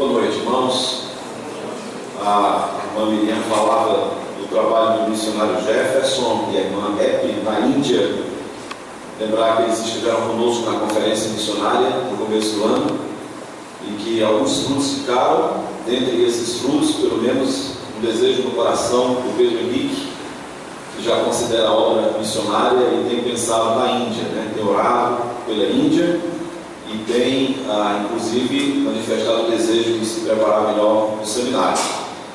Boa noite, irmãos. A irmã Miriam falava do trabalho do missionário Jefferson e a irmã Epi na Índia. Lembrar que eles estiveram conosco na conferência missionária no começo do ano e que alguns frutos ficaram. Dentre esses frutos, pelo menos um desejo no coração do Pedro Henrique, que já considera a obra missionária e tem pensado na Índia, tem orado pela Índia e tem, inclusive, manifestado o desejo de se preparar melhor no seminário.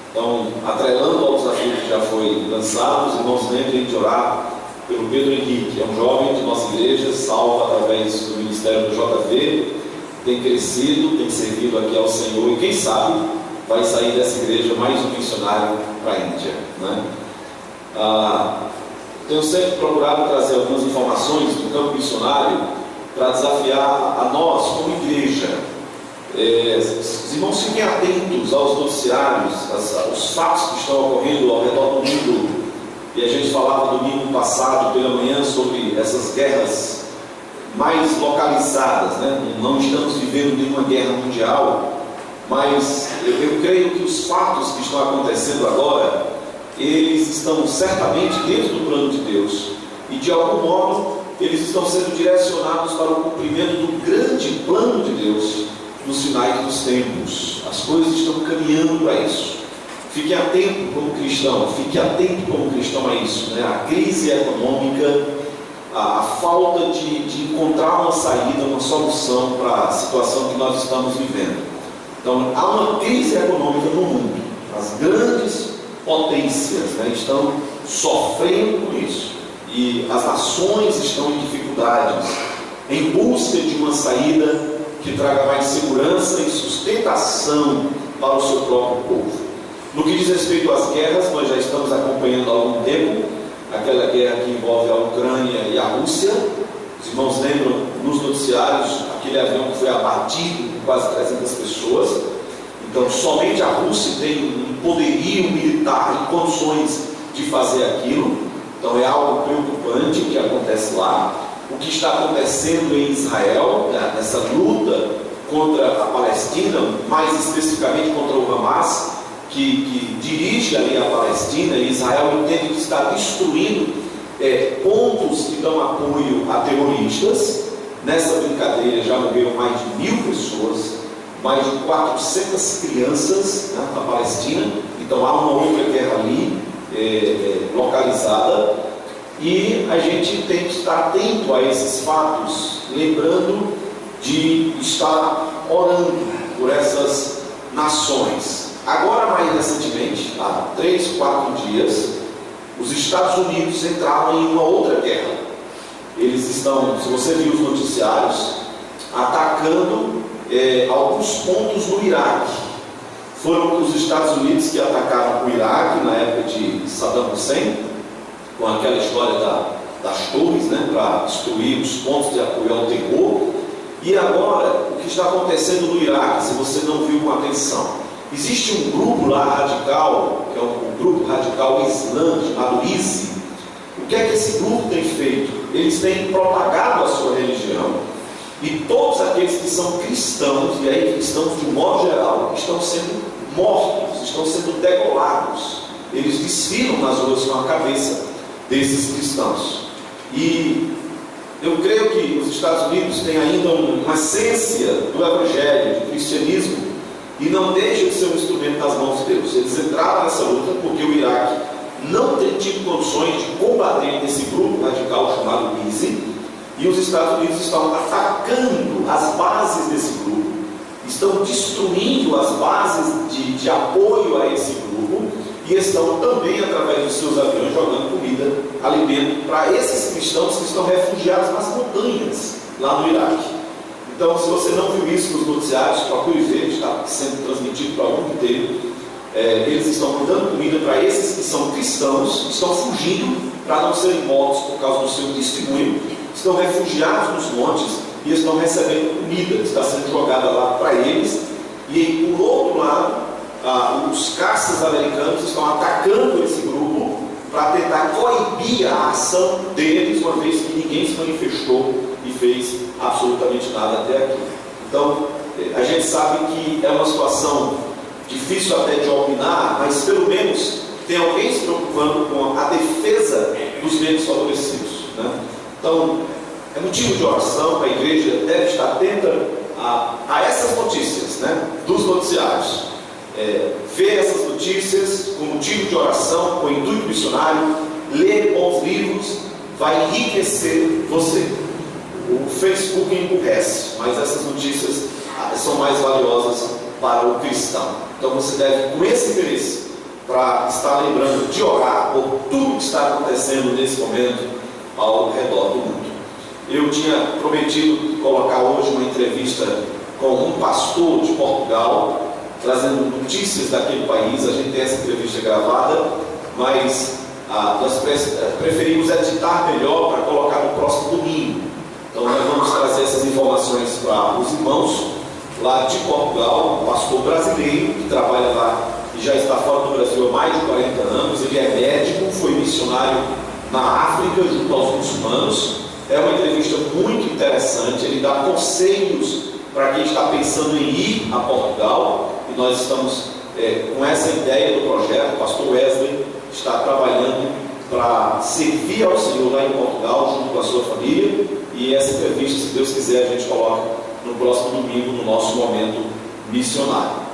Então, atrelando ao desafio que já foi lançado, os irmãos lembrem de orar pelo Pedro Henrique. É um jovem de nossa igreja, salvo através do ministério do JV, tem crescido, tem servido aqui ao Senhor e quem sabe vai sair dessa igreja mais um missionário para a Índia, Tenho sempre procurado trazer algumas informações do campo missionário para desafiar a nós como igreja. Os irmãos fiquem atentos aos noticiários, aos fatos que estão ocorrendo ao redor do mundo. E a gente falava domingo passado pela manhã sobre essas guerras mais localizadas, Não estamos vivendo nenhuma guerra mundial, mas eu creio que os fatos que estão acontecendo agora, eles estão certamente dentro do plano de Deus e de algum modo eles estão sendo direcionados para o cumprimento do grande plano de Deus nos finais dos tempos. As coisas estão caminhando para isso. Fique atento como cristão, a isso, A crise econômica, a falta de encontrar uma saída, uma solução para a situação que nós estamos vivendo. Então, há uma crise econômica no mundo. As grandes potências estão sofrendo com isso. E as nações estão em dificuldades, em busca de uma saída que traga mais segurança e sustentação para o seu próprio povo. No que diz respeito às guerras, nós já estamos acompanhando há algum tempo aquela guerra que envolve a Ucrânia e a Rússia. Os irmãos lembram nos noticiários aquele avião que foi abatido com quase 300 pessoas. Então, somente a Rússia tem um poderio militar em condições de fazer aquilo. Então, é algo preocupante o que acontece lá. O que está acontecendo em Israel, nessa luta contra a Palestina, mais especificamente contra o Hamas, que dirige ali a Palestina, e Israel entende que está destruindo pontos que dão apoio a terroristas. Nessa brincadeira já morreram mais de 1.000 pessoas, mais de 400 crianças na Palestina. Então há uma outra guerra ali localizada, e a gente tem que estar atento a esses fatos, lembrando de estar orando por essas nações. Agora, mais recentemente, há 3, 4 dias, os Estados Unidos entraram em uma outra guerra. Eles estão, se você viu os noticiários, atacando alguns pontos no Iraque. Foram os Estados Unidos que atacaram o Iraque na época de Saddam Hussein, com aquela história das torres, para destruir os pontos de apoio ao terror. E agora, o que está acontecendo no Iraque, se você não viu com atenção, existe um grupo lá radical, que é o grupo radical islã, chamado ISI. O que é que esse grupo tem feito? Eles têm propagado a sua religião, e todos aqueles que são cristãos, e aí cristãos de um modo geral, estão sendo mortos, estão sendo degolados. Eles desfilam nas ruas com a cabeça desses cristãos. E eu creio que os Estados Unidos têm ainda uma essência do evangelho, do cristianismo, e não deixa de ser um instrumento nas mãos de Deus. Eles entraram nessa luta porque o Iraque não tem tido condições de combater esse grupo radical chamado ISI, e os Estados Unidos estão atacando as bases desse grupo, estão destruindo as bases de apoio a esse grupo, e estão também, através dos seus aviões, jogando comida, alimento para esses cristãos que estão refugiados nas montanhas lá no Iraque. Então, se você não viu isso nos noticiários, procure ver, está sendo transmitido para o mundo inteiro. Eles estão mandando comida para esses que são cristãos, que estão fugindo para não serem mortos por causa do seu testemunho, estão refugiados nos montes e estão recebendo comida que está sendo jogada lá para eles. E, por outro lado, os caças americanos estão atacando esse grupo para tentar coibir a ação deles, uma vez que ninguém se manifestou e fez absolutamente nada até aqui. Então, A gente sabe que é uma situação difícil até de opinar, mas pelo menos tem alguém se preocupando com a defesa dos menos favorecidos, né? Então, é motivo de oração. A igreja deve estar atenta a essas notícias, né, dos noticiários. Ver essas notícias com motivo de oração, com intuito missionário, ler bons livros, vai enriquecer você. O Facebook emburrece, mas essas notícias são mais valiosas para o cristão. Então você deve, com esse interesse, para estar lembrando de orar por tudo que está acontecendo nesse momento ao redor do mundo. Eu tinha prometido colocar hoje uma entrevista com um pastor de Portugal, trazendo notícias daquele país. A gente tem essa entrevista gravada, mas nós preferimos editar melhor para colocar no próximo domingo. Então nós vamos trazer essas informações para os irmãos lá de Portugal, um pastor brasileiro que trabalha lá e já está fora do Brasil há mais de 40 anos. Ele é médico, foi missionário na África junto aos muçulmanos. É uma entrevista muito interessante. Ele dá conselhos para quem está pensando em ir a Portugal, e nós estamos com essa ideia do projeto. O pastor Wesley está trabalhando para servir ao Senhor lá em Portugal junto com a sua família, e essa entrevista, se Deus quiser, a gente coloca no próximo domingo, no nosso momento missionário.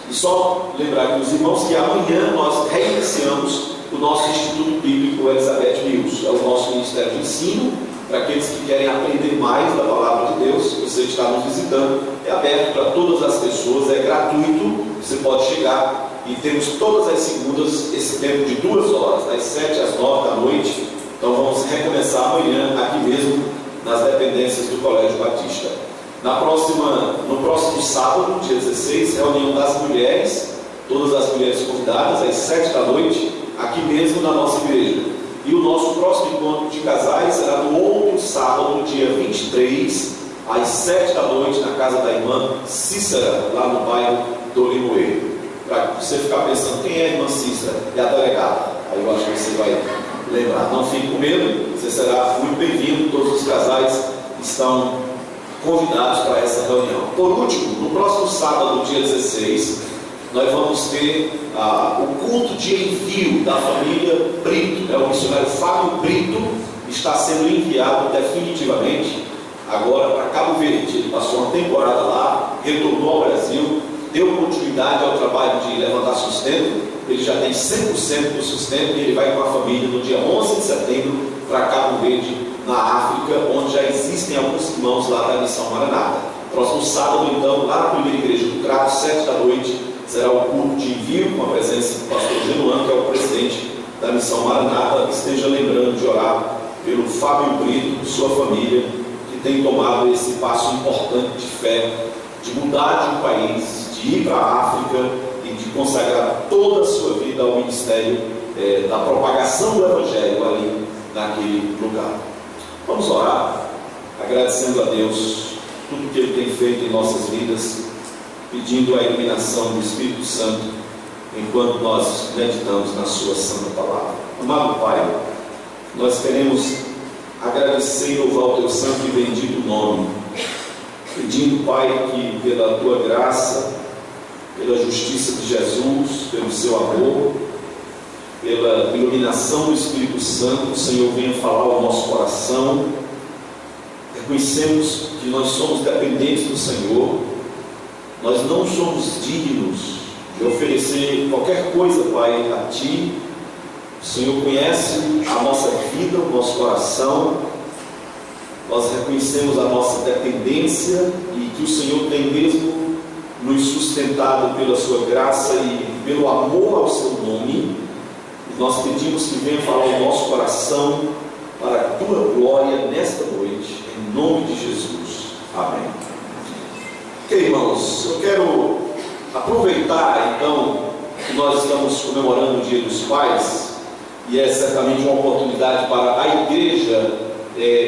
E só lembrar aqui os irmãos que amanhã nós reiniciamos o nosso Instituto Bíblico Elizabeth Mills. É o nosso ministério de ensino para aqueles que querem aprender mais da palavra de Deus. Você está nos visitando, é aberto para todas as pessoas, é gratuito, você pode chegar, e temos todas as segundas esse tempo de 2 horas, das 7 às 9 da noite. Então vamos recomeçar amanhã aqui mesmo nas dependências do Colégio Batista. No próximo sábado, dia 16, reunião das mulheres, todas as mulheres convidadas, às 7 da noite, aqui mesmo na nossa igreja. E o nosso próximo encontro de casais será no outro sábado, dia 23, às 7 da noite, na casa da irmã Cícera, lá no bairro do Limoeiro. Para você ficar pensando, quem é a irmã Cícera? É a delegada. Aí eu acho que você vai lembrar. Não fique com medo, você será muito bem-vindo. Todos os casais estão convidados para essa reunião. Por último, no próximo sábado, dia 16, nós vamos ter o culto de envio da família Brito. O missionário Fábio Brito está sendo enviado definitivamente agora para Cabo Verde. Ele passou uma temporada lá, retornou ao Brasil, deu continuidade ao trabalho de levantar sustento. Ele já tem 100% do sustento e ele vai com a família no dia 11 de setembro para Cabo Verde, na África, onde já existem alguns irmãos lá da Missão Maranata. Próximo sábado, então, lá na primeira igreja do Crato, 7 da noite, será o culto de envio com a presença do pastor Genuan, que é o presidente da Missão Maranata. Esteja lembrando de orar pelo Fábio Brito, sua família, que tem tomado esse passo importante de fé, de mudar de um país, de ir para a África e de consagrar toda a sua vida ao ministério da propagação do Evangelho ali naquele lugar. Vamos orar, agradecendo a Deus tudo que Ele tem feito em nossas vidas, pedindo a iluminação do Espírito Santo enquanto nós meditamos na Sua Santa Palavra. Amado Pai, nós queremos agradecer e louvar o Teu santo e bendito nome, pedindo, Pai, que pela Tua graça, pela justiça de Jesus, pelo Seu amor, pela iluminação do Espírito Santo, o Senhor venha falar ao nosso coração. Reconhecemos que nós somos dependentes do Senhor, nós não somos dignos de oferecer qualquer coisa, Pai, a Ti. O Senhor conhece a nossa vida, o nosso coração. Nós reconhecemos a nossa dependência e que o Senhor tem mesmo nos sustentado pela Sua graça e pelo amor ao Seu nome. Nós pedimos que venha falar o nosso coração para a Tua glória nesta noite, em nome de Jesus. Amém. Ok, irmãos, eu quero aproveitar então que nós estamos comemorando o Dia dos Pais, e é certamente uma oportunidade para a igreja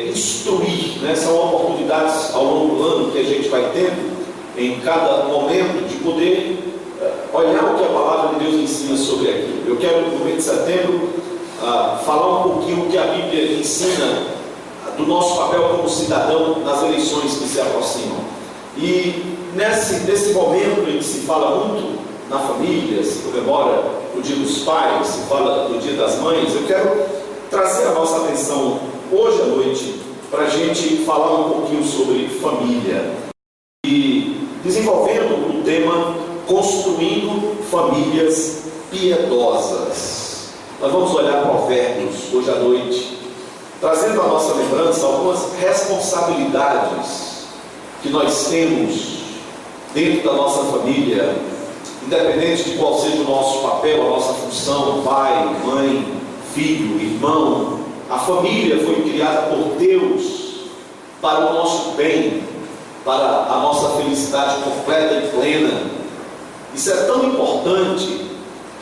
instruir, né? São oportunidades ao longo do ano que a gente vai tendo em cada momento de poder olhar o que a palavra de Deus ensina sobre aquilo. Eu quero no mês de setembro falar um pouquinho o que a Bíblia ensina do nosso papel como cidadão nas eleições que se aproximam. E nesse momento em que se fala muito na família, se comemora o Dia dos Pais, se fala do Dia das Mães, eu quero trazer a nossa atenção hoje à noite para a gente falar um pouquinho sobre família e desenvolvendo o tema Construindo Famílias Piedosas. Nós vamos olhar Provérbios hoje à noite, trazendo à nossa lembrança algumas responsabilidades que nós temos dentro da nossa família, independente de qual seja o nosso papel, a nossa função, pai, mãe, filho, irmão. A família foi criada por Deus para o nosso bem, para a nossa felicidade completa e plena. Isso é tão importante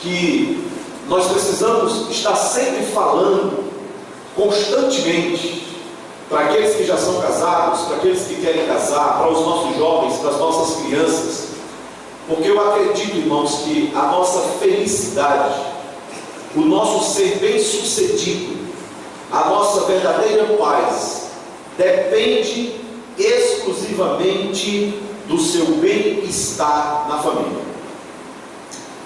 que nós precisamos estar sempre falando constantemente para aqueles que já são casados, para aqueles que querem casar, para os nossos jovens, para as nossas crianças, porque eu acredito, irmãos, que a nossa felicidade, o nosso ser bem-sucedido, a nossa verdadeira paz depende exclusivamente do seu bem-estar na família.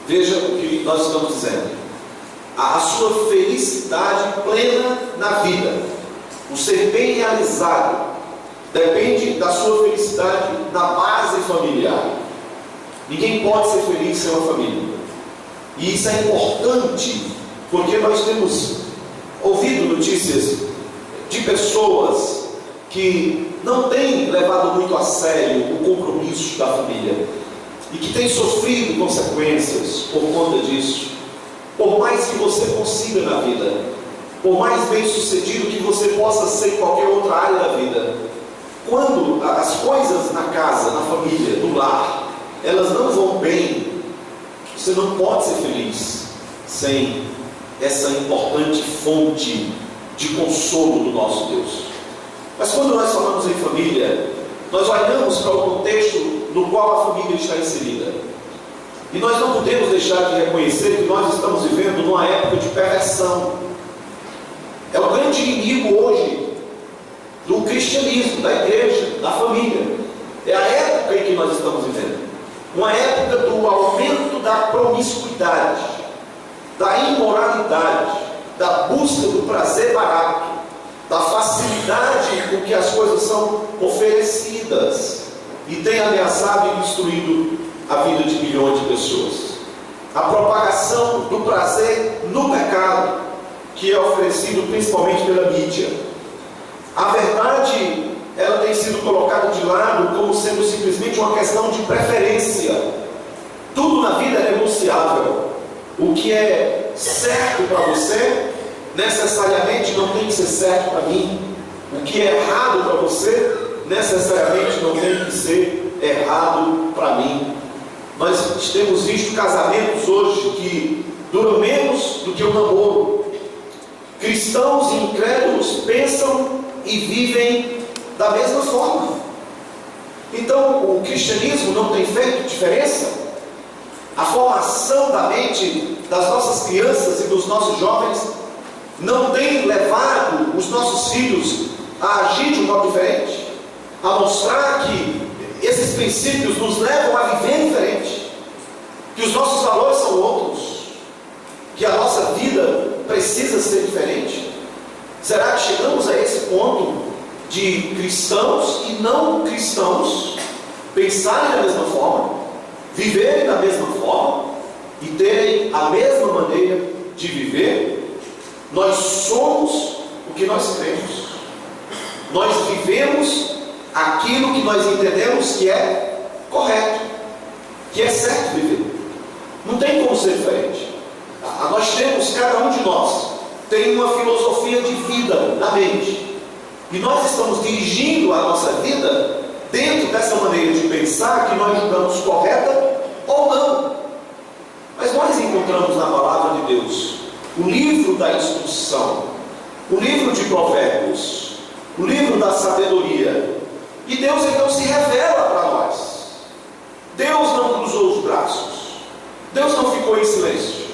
Veja o que nós estamos dizendo. A sua felicidade plena na vida, o ser bem realizado, depende da sua felicidade na base familiar. Ninguém pode ser feliz sem uma família. E isso é importante, porque nós temos ouvido notícias de pessoas que não têm levado muito a sério o compromisso da família e que têm sofrido consequências por conta disso. Por mais que você consiga na vida, por mais bem sucedido que você possa ser em qualquer outra área da vida, quando as coisas na casa, na família, no lar, elas não vão bem, você não pode ser feliz sem essa importante fonte de consolo do nosso Deus. Mas quando nós falamos em família, nós olhamos para o contexto no qual a família está inserida. E nós não podemos deixar de reconhecer que nós estamos vivendo numa época de perversão. É o grande inimigo hoje do cristianismo, da igreja, da família. É a época em que nós estamos vivendo. Uma época do aumento da promiscuidade, da imoralidade, da busca do prazer barato, da facilidade com que as coisas são oferecidas e tem ameaçado e destruído a vida de milhões de pessoas. A propagação do prazer no pecado, que é oferecido principalmente pela mídia. A verdade, ela tem sido colocada de lado como sendo simplesmente uma questão de preferência. Tudo na vida é negociável. O que é certo para você, necessariamente não tem que ser certo para mim. O que é errado para você, necessariamente não tem que ser errado para mim. Nós temos visto casamentos hoje que duram menos do que um namoro. Cristãos e incrédulos pensam e vivem da mesma forma. Então, o cristianismo não tem feito diferença? A formação da mente das nossas crianças e dos nossos jovens não tem levado os nossos filhos a agir de um modo diferente? A mostrar que esses princípios nos levam a viver diferente, que os nossos valores são outros, que a nossa vida precisa ser diferente? Será que chegamos a esse ponto de cristãos e não cristãos pensarem da mesma forma, viverem da mesma forma e terem a mesma maneira de viver? Nós somos o que nós cremos. Nós vivemos aquilo que nós entendemos que é correto, que é certo viver. Não tem como ser diferente. Nós temos, cada um de nós tem uma filosofia de vida na mente. E nós estamos dirigindo a nossa vida dentro dessa maneira de pensar que nós julgamos correta ou não. Mas nós encontramos na palavra de Deus o livro da instrução, o livro de Provérbios, o livro da sabedoria. E Deus então se revela para nós. Deus não cruzou os braços. Deus não ficou em silêncio.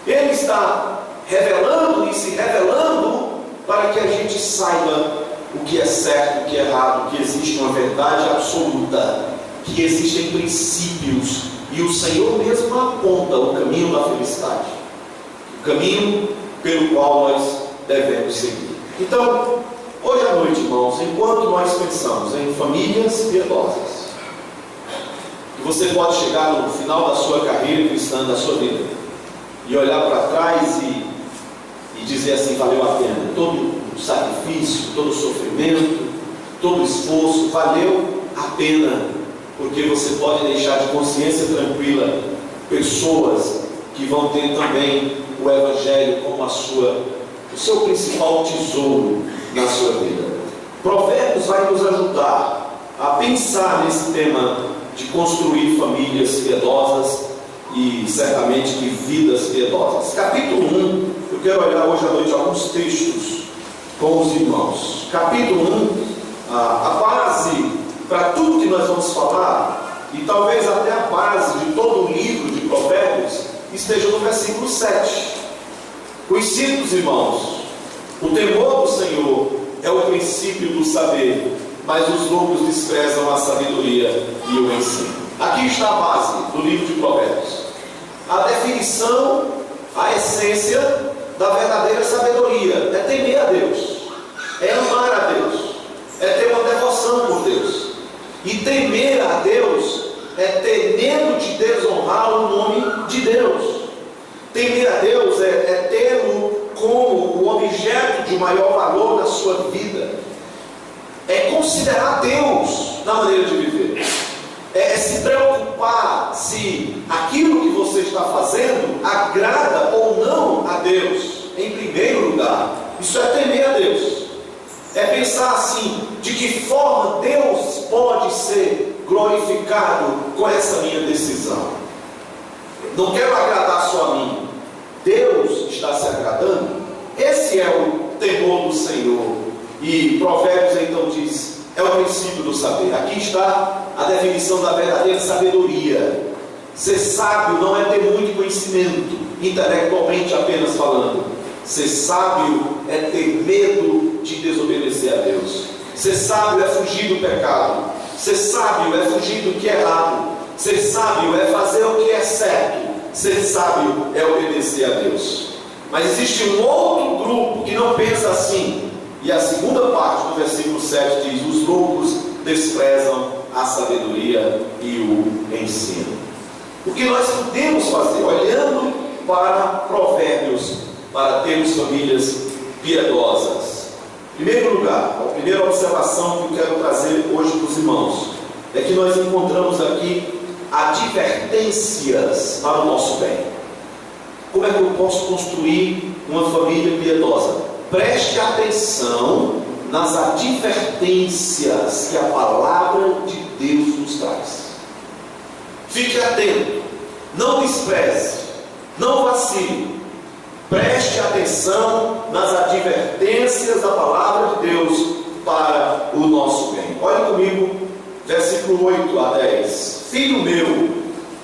Ele está revelando e se revelando para que a gente saiba o que é certo, o que é errado, que existe uma verdade absoluta. que existem princípios, e o Senhor mesmo aponta o caminho da felicidade, o caminho pelo qual nós devemos seguir. Então, hoje à noite, irmãos, enquanto nós pensamos em famílias piedosas, que você pode chegar no final da sua carreira cristã, da sua vida, e olhar para trás e dizer assim: valeu a pena, todo o sacrifício, todo o sofrimento, todo o esforço, valeu a pena, porque você pode deixar de consciência tranquila pessoas que vão ter também o Evangelho como o seu principal tesouro na sua vida. Provérbios vai nos ajudar a pensar nesse tema de construir famílias piedosas e certamente de vidas piedosas. Capítulo 1, eu quero olhar hoje à noite alguns textos com os irmãos. Capítulo 1, a base para tudo que nós vamos falar, e talvez até a base de todo o livro de Provérbios, esteja no versículo 7. Conhecidos, irmãos, o temor do Senhor é o princípio do saber, mas os loucos desprezam a sabedoria e o ensino. Aqui está a base do livro de Provérbios. A definição, a essência da verdadeira sabedoria é temer a Deus, é amar a Deus, é ter uma devoção por Deus. E temer a Deus é ter medo de desonrar o nome de Deus. Temer a Deus é tê-lo como o objeto de maior valor na sua vida. É considerar Deus na maneira de viver. É se preocupar se aquilo que você está fazendo agrada ou não a Deus, em primeiro lugar. Isso é temer a Deus. É pensar assim: de que forma Deus pode ser glorificado com essa minha decisão? Não quero agradar só a mim, Deus está se agradando. Esse é o temor do Senhor. E Provérbios então diz: é o princípio do saber. Aqui está a definição da verdadeira sabedoria. Ser sábio não é ter muito conhecimento, intelectualmente apenas falando. Ser sábio é ter medo de desobedecer a Deus. Ser sábio é fugir do pecado. Ser sábio é fugir do que é errado. Ser sábio é fazer o que é certo. Ser sábio é obedecer a Deus. Mas existe um outro grupo que não pensa assim. E a segunda parte do versículo 7 diz: os loucos desprezam a sabedoria e o ensino. O que nós podemos fazer, olhando para Provérbios, para termos famílias piedosas? Em primeiro lugar, a primeira observação que eu quero trazer hoje para os irmãos é que nós encontramos aqui advertências para o nosso bem. Como é que eu posso construir uma família piedosa? Preste atenção nas advertências que a palavra de Deus nos traz. Fique atento, não despreze, não vacile. Preste atenção nas advertências da palavra de Deus para o nosso bem. Olhe comigo, versículo 8 a 10. Filho meu,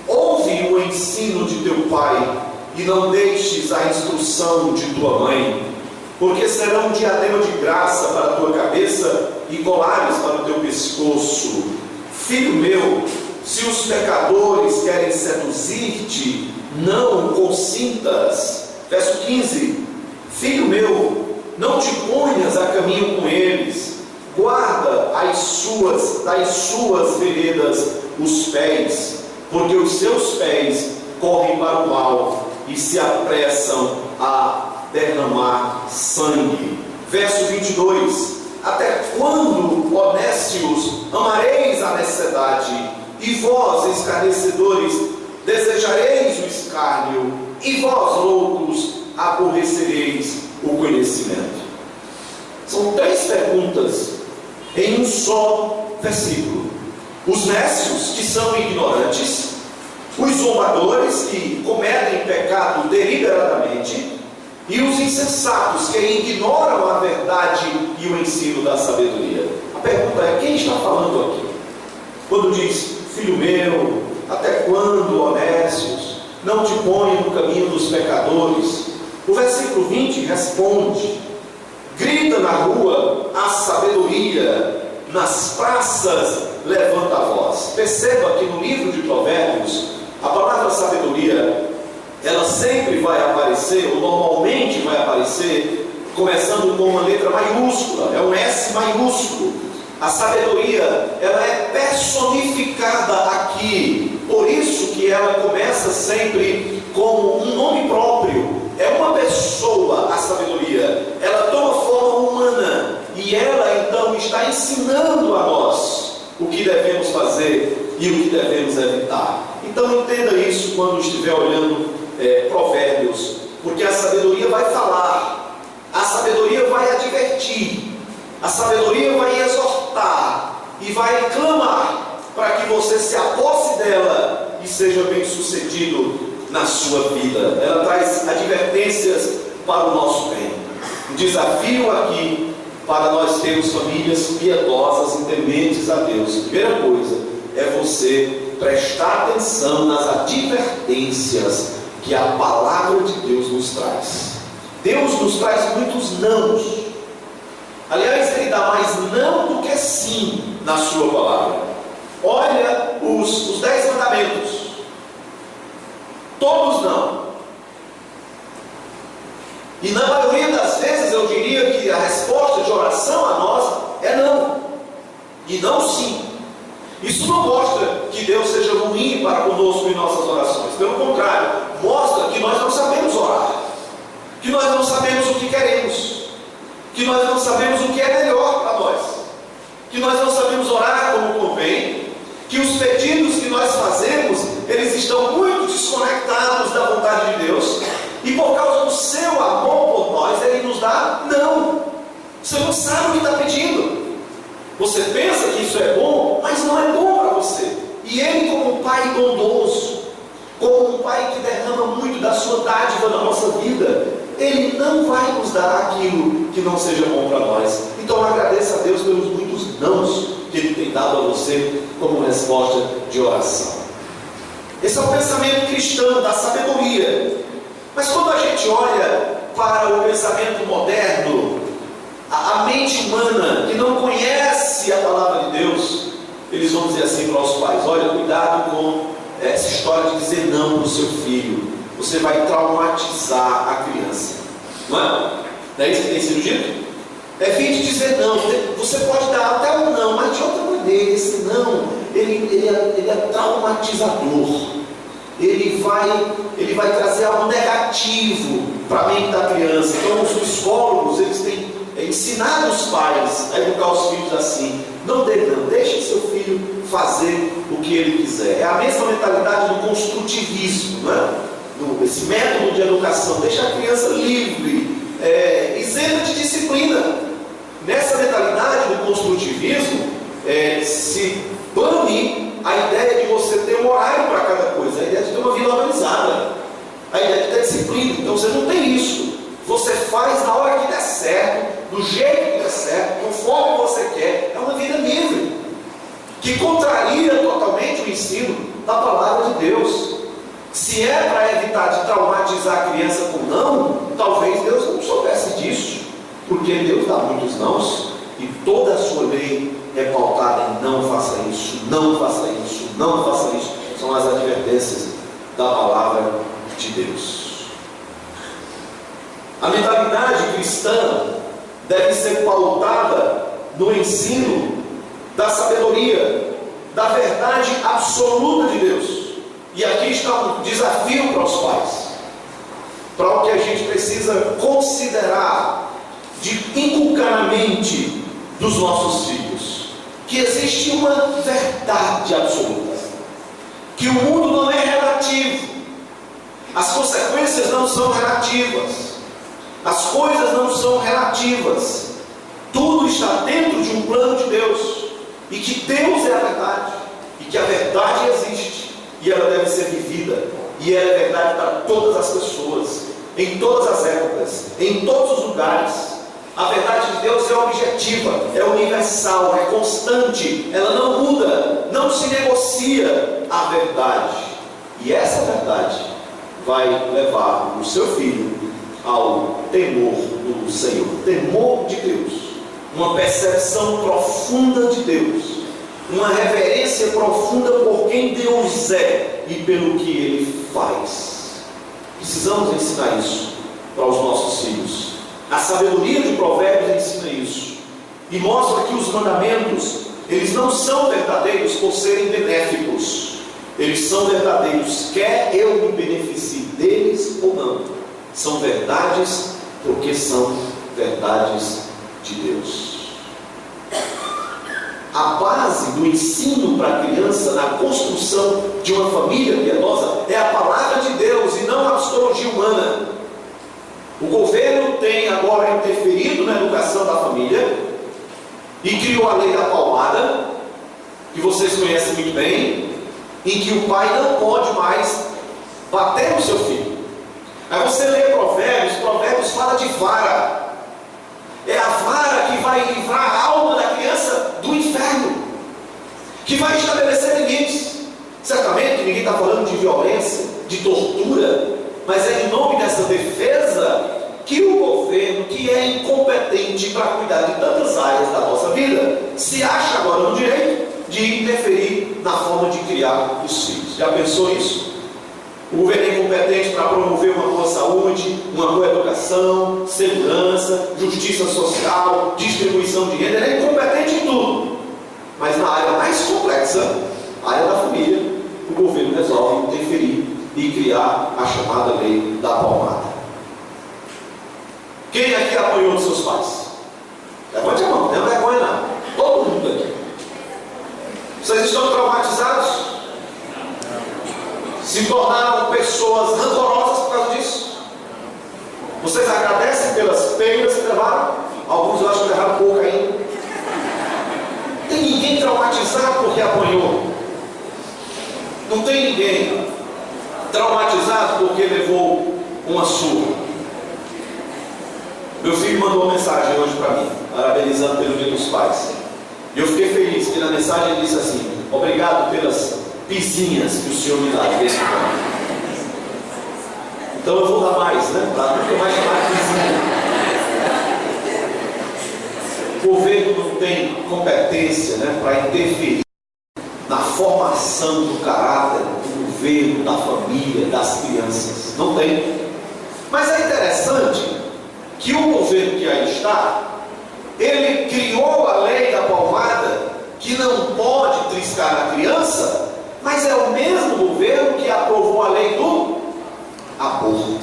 ouve o ensino de teu pai, e não deixes a instrução de tua mãe, porque serão um diadema de graça para a tua cabeça e colares para o teu pescoço. Filho meu, se os pecadores querem seduzir-te, não consintas. Verso 15: filho meu, não te ponhas a caminho com eles, guarda das suas veredas os pés, porque os seus pés correm para o mal e se apressam a derramar sangue. Verso 22: até quando, ó nécios, amareis a necessidade, e vós, escarnecedores, desejareis o escárnio, e vós, loucos, aborrecereis o conhecimento? São 3 perguntas em um só versículo. Os nécios, que são ignorantes, os zombadores, que cometem pecado deliberadamente, e os insensatos, que ignoram a verdade e o ensino da sabedoria. A pergunta é: quem está falando aqui? Quando diz: filho meu, até quando, ó nécios, não te ponha no caminho dos pecadores? O versículo 20 responde: grita na rua a sabedoria, nas praças levanta a voz. Perceba que no livro de Provérbios, a palavra sabedoria, ela sempre vai aparecer, ou normalmente vai aparecer, começando com uma letra maiúscula, é um S maiúsculo. A sabedoria, ela é personificada aqui, por isso que ela começa sempre como um nome próprio. É uma pessoa, a sabedoria, ela toma forma humana, e ela então está ensinando a nós o que devemos fazer e o que devemos evitar. Então entenda isso quando estiver olhando Provérbios, porque a sabedoria vai falar, a sabedoria vai advertir, a sabedoria vai exortar e vai clamar para que você se aposse dela e seja bem sucedido na sua vida. Ela traz advertências para o nosso bem. O desafio aqui para nós termos famílias piedosas e tementes a Deus, primeira coisa é você prestar atenção nas advertências que a palavra de Deus nos traz. Deus nos traz muitos nãos. Aliás, Ele dá mais não do que sim na sua palavra. Olha os 10 mandamentos. Todos não. E na maioria das vezes eu diria que a resposta de oração a nós é não. E não sim. Isso não mostra que Deus seja ruim para conosco em nossas orações. Pelo contrário, mostra que nós não sabemos orar, que nós não sabemos o que queremos, que nós não sabemos o que é melhor para nós, que nós não sabemos orar como convém, que os pedidos que nós fazemos, eles estão muito desconectados da vontade de Deus, e por causa do seu amor por nós, Ele nos dá não. Você não sabe o que está pedindo. Você pensa que isso é bom, mas não é bom para você. E Ele, como um Pai bondoso, como um Pai que derrama muito da sua dádiva na nossa vida, Ele não vai nos dar aquilo que não seja bom para nós. Então agradeça a Deus pelos muitos nãos que Ele tem dado a você como resposta de oração. Esse é o pensamento cristão da sabedoria. Mas quando a gente olha para o pensamento moderno, a mente humana que não conhece a palavra de Deus, eles vão dizer assim para os pais: olha, cuidado com essa história de dizer não para o seu filho, você vai traumatizar a criança. Não é isso que tem sido dito? Evite dizer não. Você pode dar até um não, mas de outra maneira. Esse não, ele é traumatizador. Ele vai trazer algo negativo para a mente da criança. Então os psicólogos, eles têm ensinado os pais a educar os filhos assim: não dê não, deixe seu filho fazer o que ele quiser. É a mesma mentalidade do construtivismo, não é? Esse método de educação deixa a criança livre, isenta de disciplina. Nessa mentalidade do construtivismo, se bane a ideia de você ter um horário para cada coisa, a ideia de ter uma vida organizada, a ideia de ter disciplina. Então você não tem isso. Você faz na hora que der certo, do jeito que der certo, conforme você quer. É uma vida livre, que contraria totalmente o ensino da palavra de Deus. Se é para evitar de traumatizar a criança com não, talvez Deus não soubesse disso, porque Deus dá muitos nãos, e toda a sua lei é pautada em não faça isso, não faça isso, não faça isso. São as advertências da palavra de Deus. A mentalidade cristã deve ser pautada no ensino da sabedoria, da verdade absoluta de Deus. E aqui está um desafio para os pais, para o que a gente precisa considerar, de inculcar na mente dos nossos filhos, que existe uma verdade absoluta, que o mundo não é relativo, as consequências não são relativas, as coisas não são relativas, tudo está dentro de um plano de Deus, e que Deus é a verdade, e que a verdade existe, e ela deve ser vivida, e ela é verdade para todas as pessoas, em todas as épocas, em todos os lugares. A verdade de Deus é objetiva, é universal, é constante, ela não muda, não se negocia a verdade. E essa verdade vai levar o seu filho ao temor do Senhor, temor de Deus, uma percepção profunda de Deus, uma reverência profunda por quem Deus é e pelo que Ele faz. Precisamos ensinar isso para os nossos filhos. A sabedoria de Provérbios ensina isso e mostra que os mandamentos, eles não são verdadeiros por serem benéficos. Eles são verdadeiros, quer eu me beneficie deles ou não. São verdades porque são verdades de Deus. A base do ensino para a criança na construção de uma família piedosa é a palavra de Deus e não a psicologia humana. O governo tem agora interferido na educação da família e criou a lei da palmada, que vocês conhecem muito bem, em que o pai não pode mais bater no seu filho. Aí você lê Provérbios fala de vara. É a vara que vai livrar a alma da criança do inferno, que vai estabelecer limites. Certamente ninguém está falando de violência, de tortura, mas é em nome dessa defesa que o governo, que é incompetente para cuidar de tantas áreas da nossa vida, se acha agora no direito de interferir na forma de criar os filhos. Já pensou isso? O governo é incompetente para promover uma boa saúde, uma boa educação, segurança, justiça social, distribuição de renda. Ele é incompetente em tudo. Mas na área mais complexa, a área da família, o governo resolve interferir e criar a chamada lei da palmada. Quem aqui apoiou dos seus pais? Levante a mão, não é vergonha não. Todo mundo aqui. Vocês estão traumatizados? Se tornaram pessoas rancorosas por causa disso? Vocês agradecem pelas perdas que levaram? Alguns eu acho que levaram pouco ainda. Tem ninguém traumatizado porque apanhou. Não tem ninguém traumatizado porque levou uma surra. Meu filho mandou uma mensagem hoje para mim, parabenizando pelo Dia dos Pais. E eu fiquei feliz, porque na mensagem ele disse assim: obrigado pelas pizinhas que o Senhor me dá de vez em quando. Então eu vou dar mais, né? Para nunca mais chamar de pizinha. O governo não tem competência, né, para interferir na formação do caráter do governo, da família, das crianças. Não tem. Mas é interessante que o governo que aí está, ele criou a lei da palmada, que não pode triscar a criança, mas é o mesmo governo que aprovou a lei do aborto.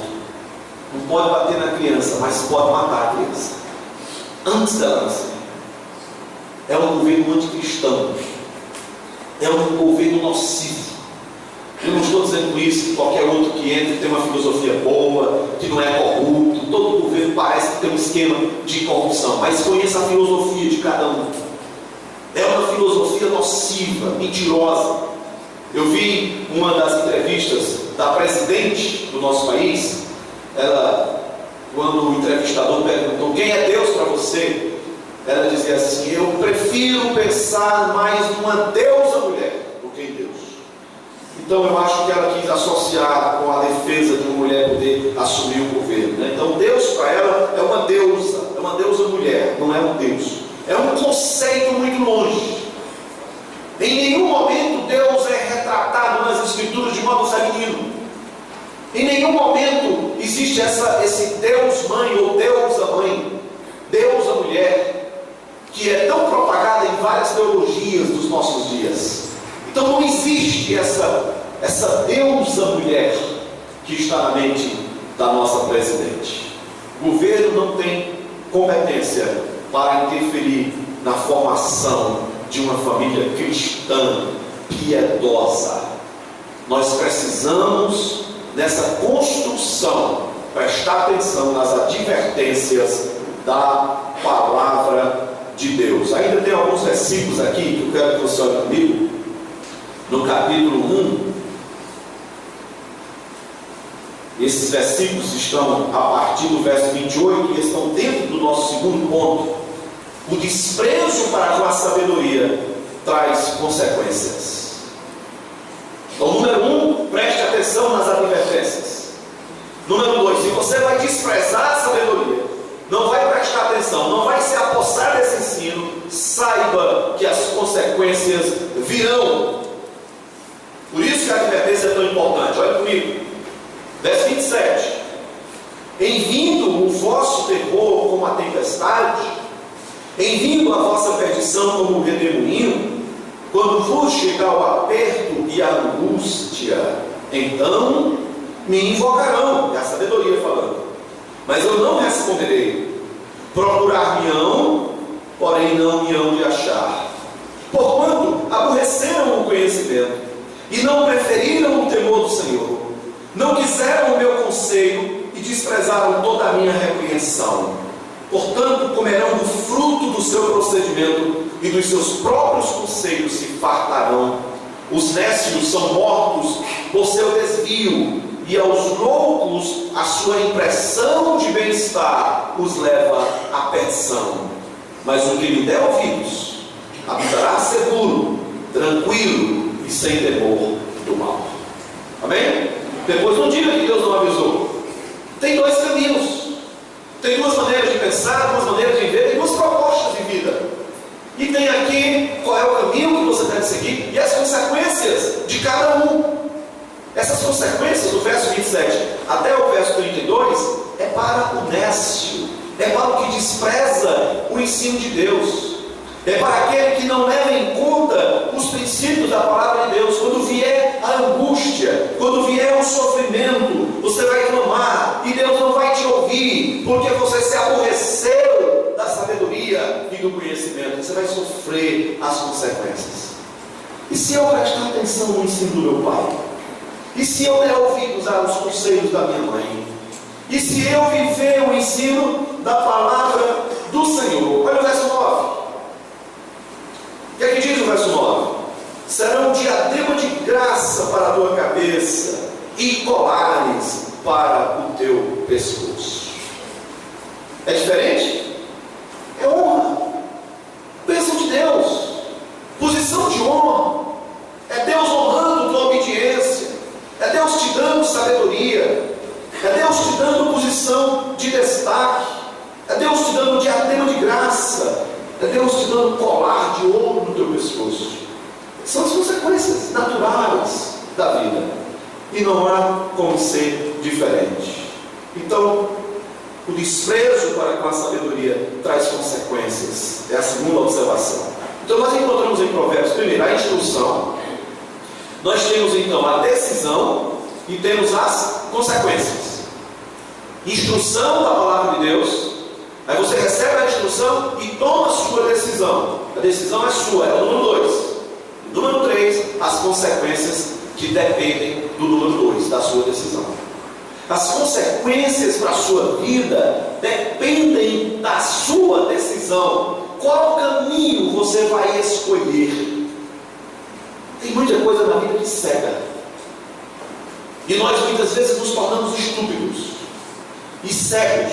Não pode bater na criança, mas pode matar a criança antes dela nascer. É um governo anticristão, é um governo nocivo. Eu não estou dizendo com isso que qualquer outro que entre tem uma filosofia boa, que não é corrupto. Todo governo parece que tem um esquema de corrupção, mas conheça a filosofia de cada um. É uma filosofia nociva, mentirosa. Eu vi uma das entrevistas da presidente do nosso país. Ela, quando o entrevistador perguntou: quem é Deus para você? Ela dizia assim: eu prefiro pensar mais numa deusa mulher do que em Deus. Então eu acho que ela quis associar com a defesa de uma mulher poder assumir o governo, né? Então Deus para ela é uma deusa mulher, não é um Deus. É um conceito muito longe. Em nenhum momento Deus é retratado nas Escrituras de modo feminino. Em nenhum momento existe esse Deus mãe ou deusa mãe, deusa mulher, que é tão propagada em várias teologias dos nossos dias. Então não existe essa deusa mulher que está na mente da nossa presidente. O governo não tem competência para interferir na formação de uma família cristã piedosa. Nós precisamos, nessa construção, prestar atenção nas advertências da palavra de Deus. Ainda tem alguns versículos aqui que eu quero que você olhe comigo. No capítulo 1, esses versículos estão a partir do verso 28 e estão dentro do nosso segundo ponto. O desprezo para com a sabedoria traz consequências. Então, número 1, preste atenção nas advertências. Número 2, se você vai desprezar a sabedoria, não vai prestar atenção, não vai se apossar desse ensino, saiba que as consequências virão. Por isso que a advertência é tão importante. Olha comigo, verso 27. Em vindo o vosso terror como a tempestade, em vindo a vossa perdição como o redemoinho, quando vos chegar o aperto e a angústia, então me invocarão, é a sabedoria falando, mas eu não responderei. Procurar-me-ão, porém não me hão de achar. Porquanto aborreceram o conhecimento e não preferiram o temor do Senhor, não quiseram o meu conselho e desprezaram toda a minha repreensão. Portanto comerão do fruto do seu procedimento e dos seus próprios conselhos se fartarão. Os nécios são mortos por seu desvio, e aos loucos a sua impressão de bem-estar os leva à perdição. Mas o que lhe der ouvidos habitará seguro, tranquilo e sem temor do mal. Amém? Depois não diga que Deus não avisou. Tem dois caminhos, tem duas maneiras de pensar, duas maneiras de viver, tem duas propostas de vida. E tem aqui qual é o caminho que você deve seguir e as consequências de cada um. Essas consequências, do verso 27 até o verso 32, é para o nécio, é para o que despreza o ensino de Deus, é para aquele que não leva em conta os princípios da palavra de Deus. Quando vier a angústia, quando vier o sofrimento, você vai clamar e Deus não vai te ouvir, porque você se aborreceu da sabedoria e do conhecimento. Você vai sofrer as consequências. E se eu prestar atenção no ensino do meu pai? E se eu der ouvidos aos conselhos da minha mãe? E se eu viver o ensino da palavra do Senhor? Olha o verso 9. O que é que diz o verso 9? Serão um diadema de graça para a tua cabeça e colares para o teu pescoço. É diferente? É honra. Bênção de Deus. Posição de honra. É Deus honrando tua obediência. É Deus te dando sabedoria. É Deus te dando posição de destaque. É Deus te dando diadema de graça. É Deus te dando colar de ouro no teu pescoço. São as consequências naturais da vida. E não há como ser diferente. Então, o desprezo para com a sabedoria traz consequências. É a segunda observação. Então, nós encontramos em Provérbios, primeiro, a instrução. Nós temos então a decisão e temos as consequências. Instrução da palavra de Deus. Aí você recebe a instrução e toma a sua decisão. A decisão é sua, é o número 2. Número 3, as consequências que dependem do número 2, da sua decisão. As consequências para a sua vida dependem da sua decisão. Qual caminho você vai escolher? Tem muita coisa na vida que cega. E nós muitas vezes nos tornamos estúpidos e cegos.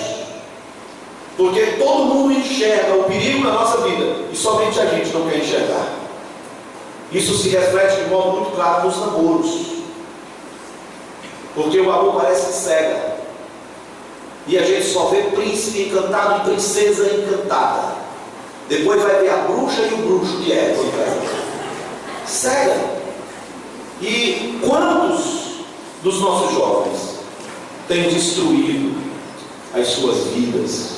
Porque todo mundo enxerga o perigo na nossa vida e somente a gente não quer enxergar. Isso se reflete de modo muito claro nos namoros. Porque o amor parece que cega. E a gente só vê príncipe encantado e princesa encantada. Depois vai ver a bruxa e o bruxo que é. Cega. E quantos dos nossos jovens têm destruído as suas vidas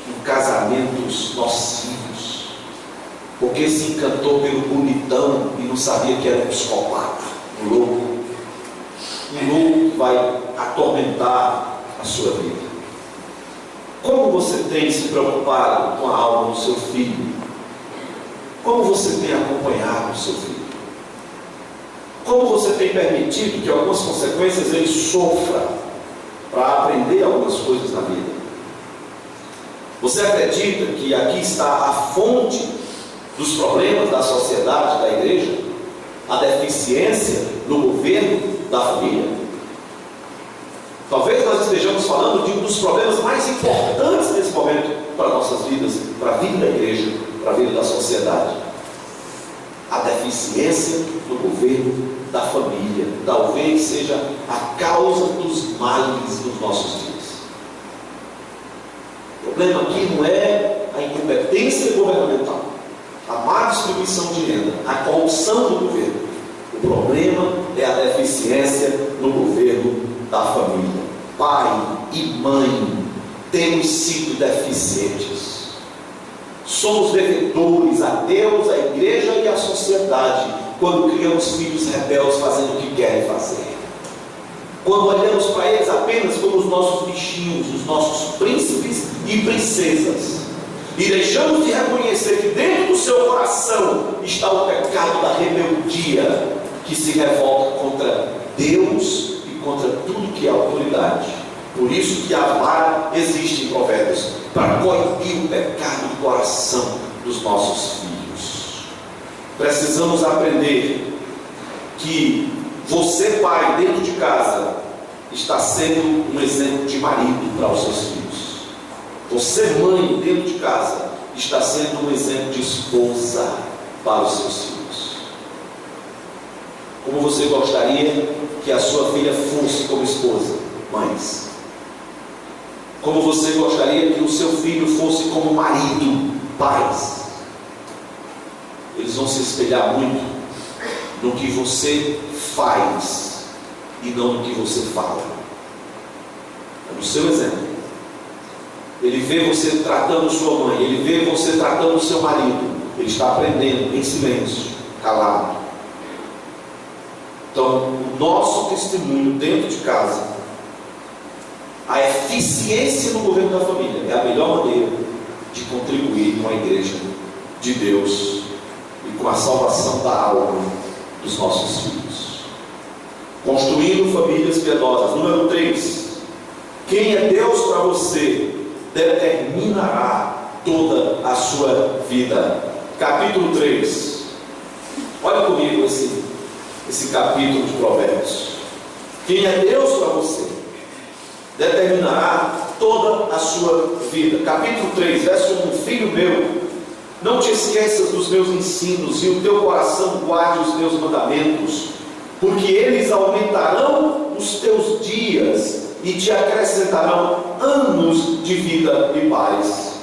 em casamentos nocivos, porque se encantou pelo bonitão e não sabia que era um psicopata, um louco. Um louco vai atormentar a sua vida. Como você tem se preocupado com a alma do seu filho? Como você tem acompanhado o seu filho? Como você tem permitido que algumas consequências ele sofra para aprender algumas coisas na vida? Você acredita que aqui está a fonte dos problemas da sociedade, da igreja? A deficiência no governo da família? Talvez nós estejamos falando de um dos problemas mais importantes nesse momento para nossas vidas, para a vida da igreja, para a vida da sociedade. A deficiência no governo da família talvez seja a causa dos males dos nossos dias. O problema aqui não é a incompetência governamental, a má distribuição de renda, a corrupção do governo. O problema é a deficiência no governo da família. Pai e mãe temos sido deficientes. Somos devedores a Deus, à igreja e à sociedade quando criamos filhos rebeldes fazendo o que querem fazer. Quando olhamos para eles apenas como os nossos bichinhos, os nossos príncipes e princesas, e deixamos de reconhecer que dentro do seu coração está o pecado da rebeldia, que se revolta contra Deus e contra tudo que é autoridade. Por isso que a vara existe em Provérbios, para coibir o pecado do coração dos nossos filhos. Precisamos aprender que você, pai, dentro de casa, está sendo um exemplo de marido para os seus filhos. Você, mãe, dentro de casa, está sendo um exemplo de esposa para os seus filhos. Como você gostaria que a sua filha fosse como esposa? Mães. Como você gostaria que o seu filho fosse como marido? Pais. Eles vão se espelhar muito no que você faz e não no que você fala. É no seu exemplo. Ele vê você tratando sua mãe, ele vê você tratando seu marido, ele está aprendendo em silêncio, calado. Então, o nosso testemunho dentro de casa, a eficiência no governo da família, é a melhor maneira de contribuir com a igreja de Deus e com a salvação da alma dos nossos filhos. Construindo famílias piedosas. Número 3. Quem é Deus para você determinará toda a sua vida. Capítulo 3. Olha comigo esse capítulo de Provérbios. Quem é Deus para você determinará toda a sua vida. Capítulo 3, verso 1. Filho meu, não te esqueças dos meus ensinos, e o teu coração guarde os meus mandamentos, porque eles aumentarão os teus dias e te acrescentarão anos de vida e paz.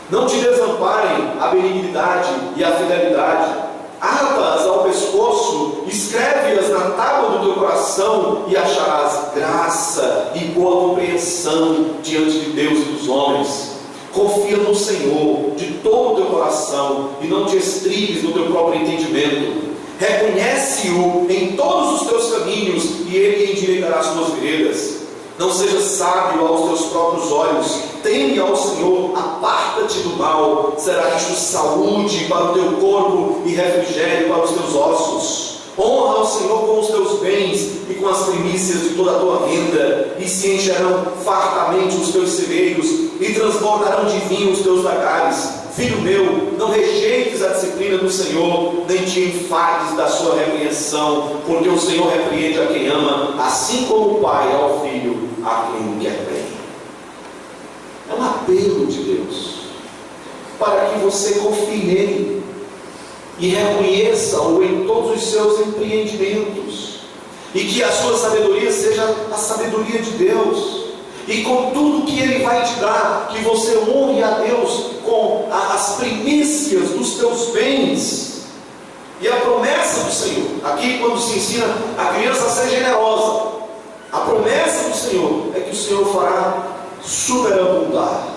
Não te desamparem a benignidade e a fidelidade. Ata-as ao pescoço, escreve-as na tábua do teu coração, e acharás graça e boa compreensão diante de Deus e dos homens. Confia no Senhor de todo o teu coração e não te estribes no teu próprio entendimento. Reconhece-o em todos os teus caminhos e ele endireitará as tuas veredas. Não sejas sábio aos teus próprios olhos, teme ao Senhor, aparta-te do mal, será isto saúde para o teu corpo e refrigério para os teus ossos. Honra ao Senhor com os teus bens e com as primícias de toda a tua renda, e se encherão fartamente os teus celeiros, e transbordarão de vinho os teus lagares. Filho meu, não rejeites a disciplina do Senhor, nem te enfades da sua repreensão, porque o Senhor repreende a quem ama, assim como o pai ao filho, a quem quer bem. É um apelo de Deus, para que você confie nele, e reconheça-o em todos os seus empreendimentos, e que a sua sabedoria seja a sabedoria de Deus, e com tudo que ele vai te dar, que você honre a Deus com as primícias dos teus bens. E a promessa do Senhor, aqui quando se ensina a criança a ser generosa, a promessa do Senhor é que o Senhor fará superabundar,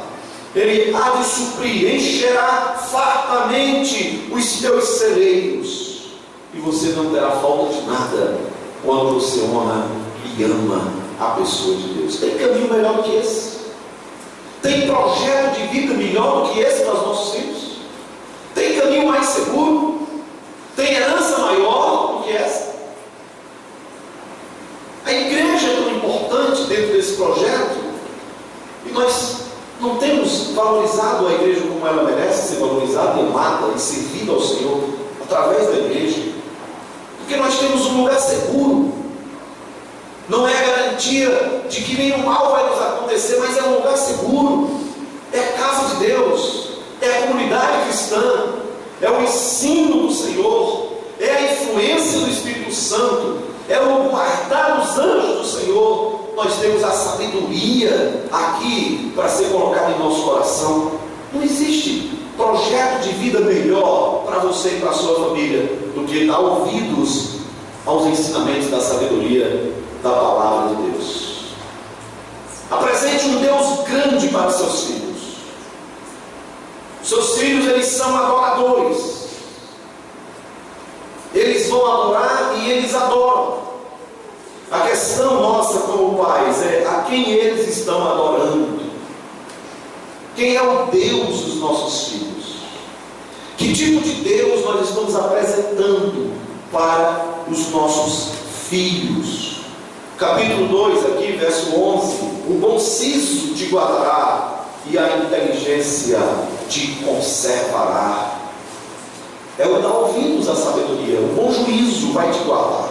ele há de suprir, encherá fartamente os teus celeiros, e você não terá falta de nada quando você honra e ama a pessoa de Deus. Tem caminho melhor do que esse? Tem projeto de vida melhor do que esse para os nossos filhos? Tem caminho mais seguro? Tem herança maior do que essa? A igreja é tão importante dentro desse projeto, e nós não temos valorizado a igreja como ela merece ser valorizada, amada e servida ao Senhor através da igreja, porque nós temos um lugar seguro. Não é garantia de que nenhum mal vai nos acontecer, mas é um lugar seguro. É a casa de Deus, é a comunidade cristã, é o ensino do Senhor, é a influência do Espírito Santo, é o guardar os anjos do Senhor. Nós temos a sabedoria aqui para ser colocada em nosso coração. Não existe projeto de vida melhor para você e para a sua família do que dar ouvidos aos ensinamentos da sabedoria da palavra de Deus. Apresente um Deus grande para seus filhos. Seus filhos, eles são adoradores. Eles vão adorar e eles adoram. A questão nossa como pais é a quem eles estão adorando. Quem é o Deus dos nossos filhos? Que tipo de Deus nós estamos apresentando para os nossos filhos? Capítulo 2, aqui, verso 11: o bom siso te guardará e a inteligência te conservará. É o dar ouvidos à sabedoria. O bom juízo vai te guardar.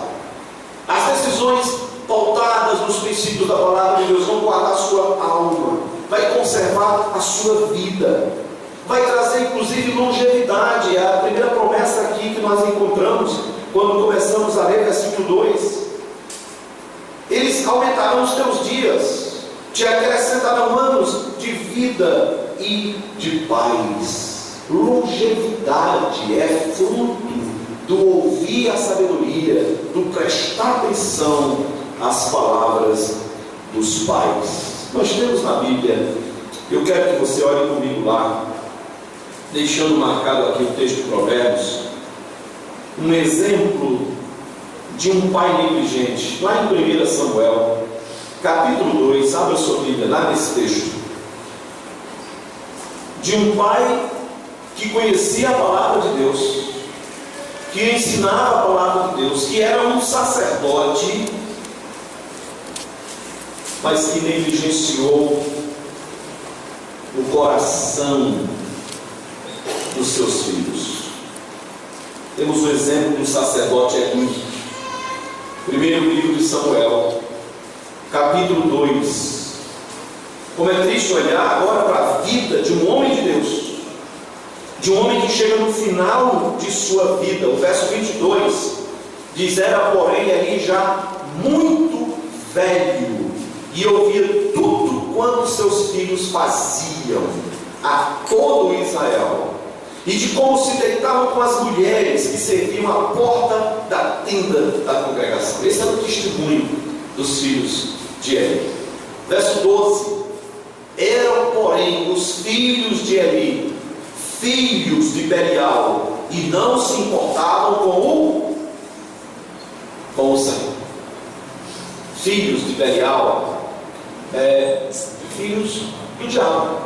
As decisões pautadas nos princípios da palavra de Deus vão guardar a sua alma, vai conservar a sua vida, vai trazer inclusive longevidade. É a primeira promessa aqui que nós encontramos quando começamos a ler versículo 2. Eles aumentarão os teus dias, te acrescentarão anos de vida e de paz. Longevidade é fruto do ouvir a sabedoria, do prestar atenção às palavras dos pais. Nós temos na Bíblia, eu quero que você olhe comigo lá, deixando marcado aqui o texto de Provérbios, um exemplo de um pai negligente, lá em 1 Samuel, capítulo 2, abra sua Bíblia, lá nesse texto, de um pai que conhecia a palavra de Deus, que ensinava a palavra de Deus, que era um sacerdote, mas que negligenciou o coração dos seus filhos. Temos o exemplo do sacerdote Eli. Primeiro livro de Samuel, capítulo 2. Como é triste olhar agora para a vida de um homem de Deus, de um homem que chega no final de sua vida. O verso 22 diz: era porém ali já muito velho, e ouvia tudo quanto seus filhos faziam a todo Israel, e de como se deitavam com as mulheres que serviam à porta da tenda da congregação. Esse é o testemunho dos filhos de Eli. Verso 12: eram porém os filhos de Eli filhos de Belial, e não se importavam com o Senhor. Filhos de Belial, filhos do diabo,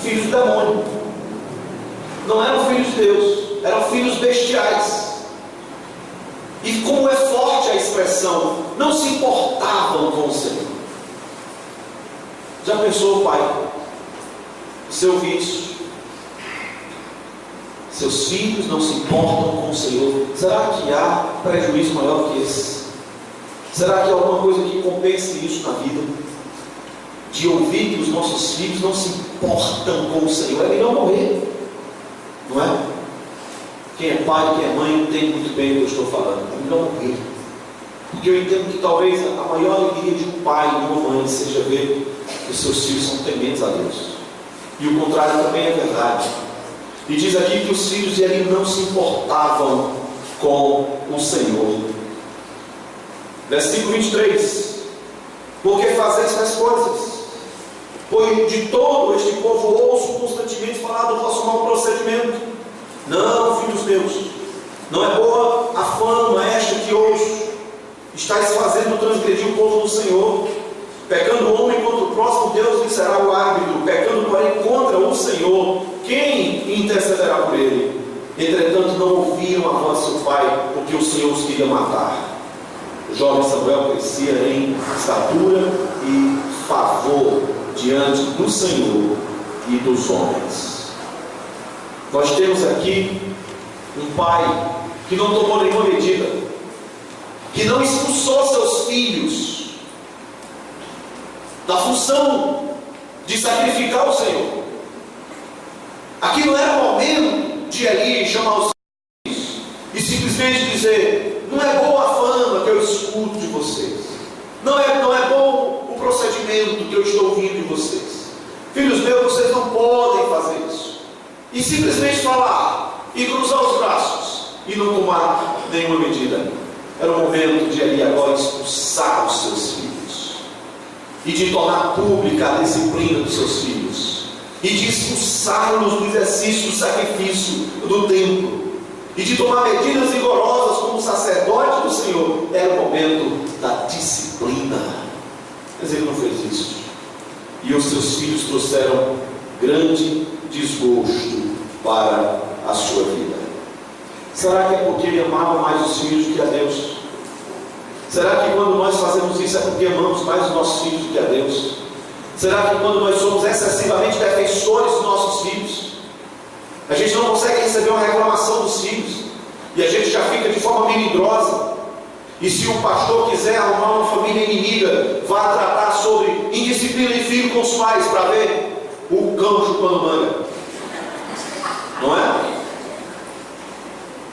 filhos do demônio. Não eram filhos de Deus, eram filhos bestiais. E como é forte a expressão, não se importavam com o Senhor. Já pensou, pai, você ouvir isso? Seus filhos não se importam com o Senhor. Será que há prejuízo maior que esse? Será que há alguma coisa que compense isso na vida? De ouvir que os nossos filhos não se importam com o Senhor. É melhor morrer, não é? Quem é pai, quem é mãe, entende muito bem o que eu estou falando. É melhor morrer. Porque eu entendo que talvez a maior alegria de um pai e de uma mãe seja ver que os seus filhos são tementes a Deus. E o contrário também é verdade. E diz aqui que os filhos de Eli não se importavam com o Senhor. Versículo 23: porque fazeis tais coisas? Pois de todo este povo ouço constantemente falar do vosso mau procedimento. Não, filhos meus, não é boa a fama esta que ouço. Estais fazendo transgredir o povo do Senhor. Pecando o homem contra o próximo, Deus lhe será o árbitro. Pecando, porém, contra o Senhor, quem intercederá por ele? Entretanto, não ouviram a voz de seu pai, porque o Senhor os queria matar. O jovem Samuel crescia em estatura e favor diante do Senhor e dos homens. Nós temos aqui um pai que não tomou nenhuma medida, que não expulsou seus filhos da função de sacrificar o Senhor. Aqui não era o momento de Eli chamar os filhos e simplesmente dizer: não é boa a fama que eu escuto de vocês, não é bom o procedimento que eu estou ouvindo de vocês. Filhos meus, vocês não podem fazer isso. E simplesmente falar, e cruzar os braços, e não tomar nenhuma medida. Era o momento de ali agora expulsar os seus filhos, e de tornar pública a disciplina dos seus filhos, e de expulsá-los do exercício do sacrifício do templo, e de tomar medidas rigorosas como sacerdote do Senhor. Era o momento da disciplina. Mas ele não fez isso, e os seus filhos trouxeram grande desgosto para a sua vida. Será que é porque ele amava mais os filhos do que a Deus? Será que quando nós fazemos isso é porque amamos mais os nossos filhos do que a Deus? Será que quando nós somos excessivamente defensores dos nossos filhos, a gente não consegue receber uma reclamação dos filhos, e a gente já fica de forma melindrosa? E se o pastor quiser arrumar uma família inimiga, vá tratar sobre indisciplina de filho com os pais, para ver o cão chupando manga, não é?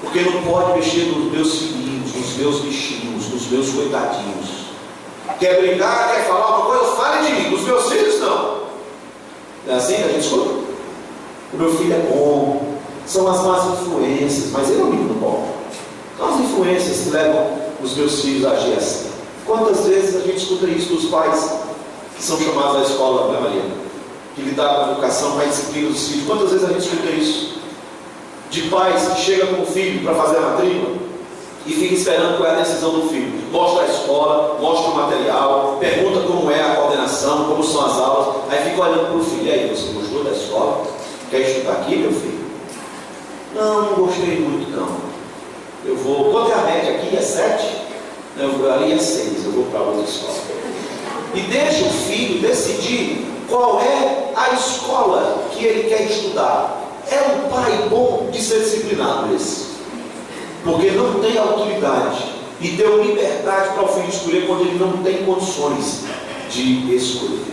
Porque não pode mexer nos meus filhinhos, nos meus bichinhos, nos meus coitadinhos. Quer brincar, quer falar uma coisa, fale de mim. Dos meus filhos, não. É assim que a gente escuta? O meu filho é bom, são as más influências, mas ele é um menino bom. São as influências que levam os meus filhos a agir assim. Quantas vezes a gente escuta isso dos pais que são chamados à escola, né, Maria? Que lidar com a educação, com a disciplina dos filhos. Quantas vezes a gente escuta isso? De pais que chegam com o filho para fazer a matrícula e fica esperando qual é a decisão do filho. Mostra a escola, mostra o material, pergunta como é a coordenação, como são as aulas, aí fica olhando para o filho. E aí, você gostou da escola? Quer estudar aqui, meu filho? Não gostei muito não. Eu vou, quanto é a média aqui? É 7? Eu vou, ali é 6, eu vou para outra escola. E deixa o filho decidir qual é a escola que ele quer estudar. É um pai bom de ser disciplinado esse, porque não tem autoridade e deu liberdade para o filho escolher quando ele não tem condições de escolher.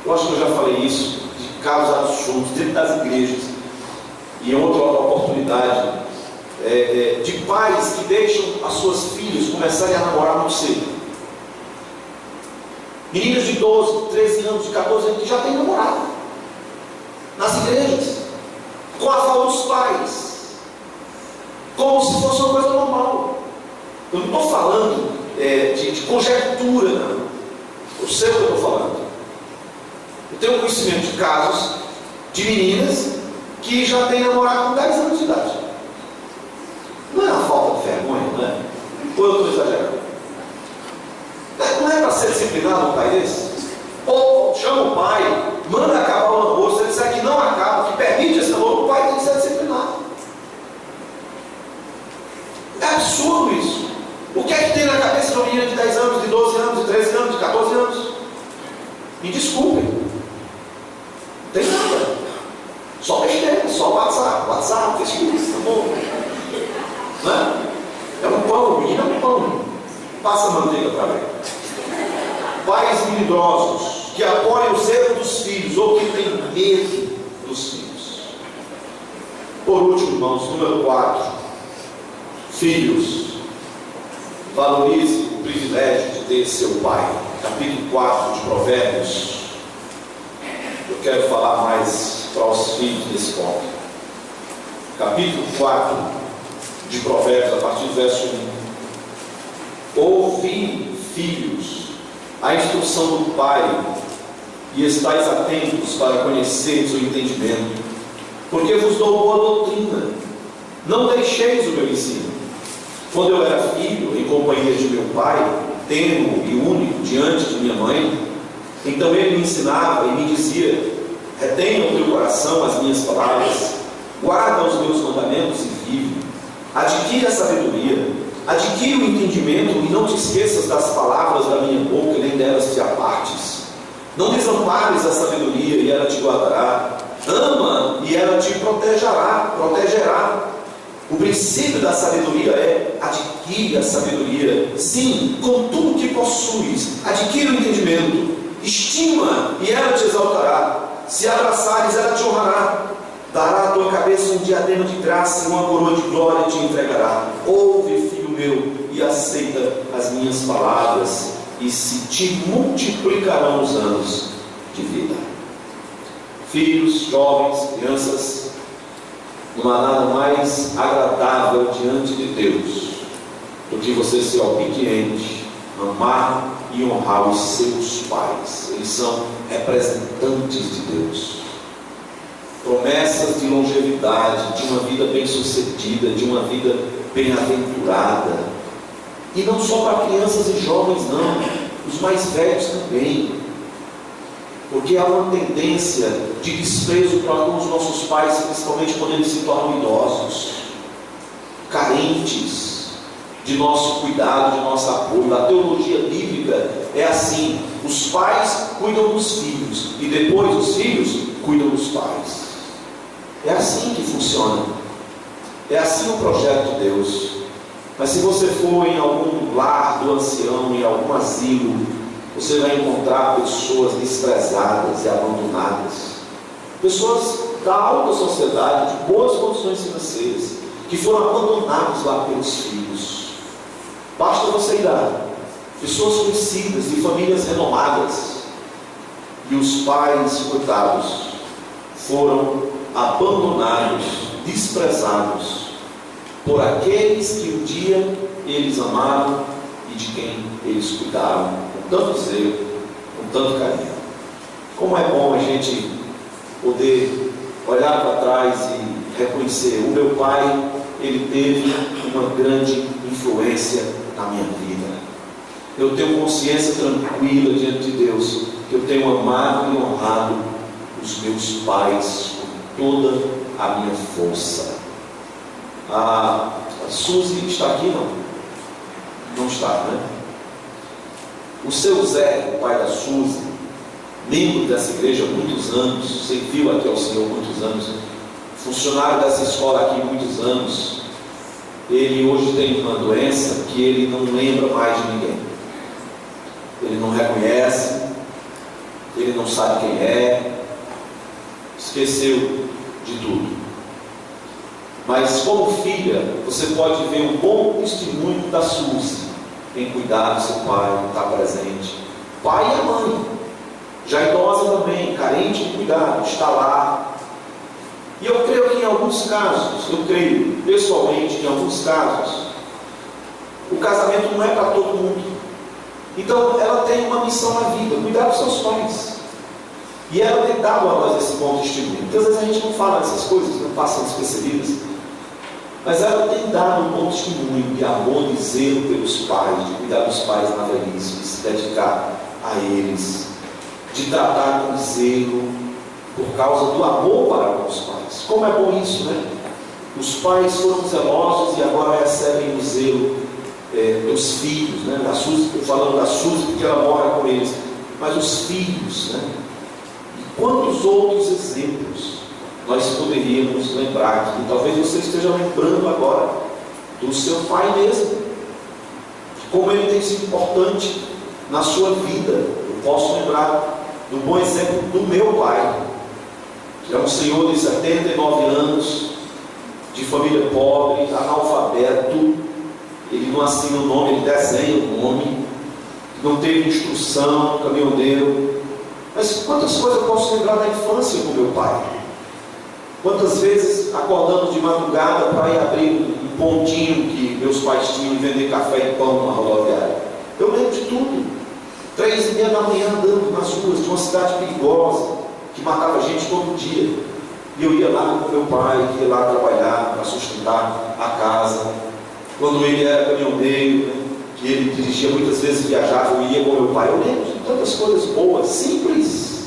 Eu acho que eu já falei isso de casos absurdos dentro das igrejas e em outra oportunidade, de pais que deixam as suas filhas começarem a namorar muito cedo. Meninas de 12, 13 anos, de 14 anos que já têm namorado nas igrejas, com a favor dos pais, como se fosse uma coisa normal. Eu não estou falando de conjectura, não. Eu sei o que eu estou falando. Eu tenho conhecimento de casos de meninas que já têm namorado com 10 anos de idade. Não é uma falta de vergonha, não é? Ou eu estou exagerando? Não é para ser disciplinado um pai desse? Ou chama o pai, manda acabar o namoro. Se ele disser que não acaba, que permite esse namoro, o pai tem que ser disciplinado. É absurdo isso. O que é que tem na cabeça de uma menina de 10 anos, de 12 anos, de 13 anos, de 14 anos? Me desculpem. Não tem nada. Só besteira, só WhatsApp, Facebook, tá bom? Não é? É um pão, menina, é um pão. Passa manteiga para ver. Pais melindrosos que apoiam os erros dos filhos ou que têm medo dos filhos. Por último, irmãos, número 4. Filhos, valorize o privilégio de ter seu pai. Capítulo 4 de Provérbios. Eu quero falar mais para os filhos nesse ponto. Capítulo 4 de Provérbios, a partir do verso 1. Ouvi, filhos, a instrução do pai, e estais atentos para conheceres o entendimento, porque vos dou boa doutrina. Não deixeis o meu ensino. Quando eu era filho, em companhia de meu pai, tenro e único diante de minha mãe, então ele me ensinava e me dizia: retenha no teu coração as minhas palavras, guarda os meus mandamentos e vive. Adquire a sabedoria, adquire o entendimento, e não te esqueças das palavras da minha boca, nem delas te apartes. Não desampares a sabedoria, e ela te guardará. Ama, e ela te protegerá. O princípio da sabedoria é: adquire a sabedoria. Sim, com tudo que possuis, adquire o entendimento. Estima, e ela te exaltará. Se abraçares, ela te honrará. Dará à tua cabeça um diadema de graça e uma coroa de glória te entregará. Ouve, filho meu, e aceita as minhas palavras, e se te multiplicarão os anos de vida. Filhos, jovens, crianças, não há nada mais agradável diante de Deus do que você ser obediente, amar e honrar os seus pais. Eles são representantes de Deus. Promessas de longevidade, de uma vida bem-sucedida, de uma vida bem-aventurada. E não só para crianças e jovens, não, os mais velhos também. Porque há uma tendência de desprezo para com os nossos pais, principalmente quando eles se tornam idosos, carentes de nosso cuidado, de nosso apoio. A teologia bíblica é assim: os pais cuidam dos filhos e depois os filhos cuidam dos pais. É assim que funciona. É assim o projeto de Deus. Mas se você for em algum lar do ancião, em algum asilo, você vai encontrar pessoas desprezadas e abandonadas, pessoas da alta sociedade, de boas condições financeiras, que foram abandonados lá pelos filhos. Basta você ir lá, pessoas conhecidas, de famílias renomadas, e os pais, coitados, foram abandonados, desprezados por aqueles que um dia eles amaram e de quem eles cuidaram com tanto zelo, com tanto carinho. Como é bom a gente poder olhar para trás e reconhecer: o meu pai, ele teve uma grande influência na minha vida. Eu tenho consciência tranquila diante de Deus que eu tenho amado e honrado os meus pais com toda a minha força. A Suzy está aqui? Não está, né? O seu Zé, o pai da Suzy, membro dessa igreja há muitos anos, serviu aqui ao Senhor muitos anos, funcionário dessa escola aqui muitos anos. Ele hoje tem uma doença que ele não lembra mais de ninguém. Ele não reconhece, ele não sabe quem é, esqueceu de tudo. Mas como filha, você pode ver um bom testemunho da Suzy em cuidar do seu pai, estar presente. Pai e a mãe, já idosa também, carente de cuidado, está lá. E eu creio que em alguns casos, eu creio pessoalmente que em alguns casos, o casamento não é para todo mundo. Então ela tem uma missão na vida: cuidar dos seus pais. E ela tem dado a nós esse bom testemunho. Muitas vezes a gente não fala dessas coisas, não passam despercebidas. Mas ela tem dado um bom testemunho de amor, de zelo pelos pais, de cuidar dos pais na velhice, de se dedicar a eles, de tratar com zelo por causa do amor para com os pais. Como é bom isso, né? Os pais foram zelosos e agora recebem o zelo dos filhos, né? Da Suzy, estou falando da Suzy porque ela mora com eles, mas os filhos, né? E quantos outros exemplos nós poderíamos lembrar aqui? Talvez você esteja lembrando agora do seu pai mesmo, como ele tem sido importante na sua vida. Eu posso lembrar do bom exemplo do meu pai, que é um senhor de 79 anos, de família pobre, analfabeto. Ele não assina o nome, ele desenha o nome, não teve instrução, caminhoneiro. Mas quantas coisas eu posso lembrar da infância com meu pai? Quantas vezes acordando de madrugada para ir abrir um pontinho que meus pais tinham e vender café e pão na rodoviária. Eu lembro de tudo. 3h30 da manhã andando nas ruas de uma cidade perigosa, que matava gente todo dia. E eu ia lá com meu pai, que ia lá trabalhar para sustentar a casa. Quando ele era caminhoneiro, né, que ele dirigia, muitas vezes viajava, eu ia com meu pai. Eu lembro de tantas coisas boas, simples,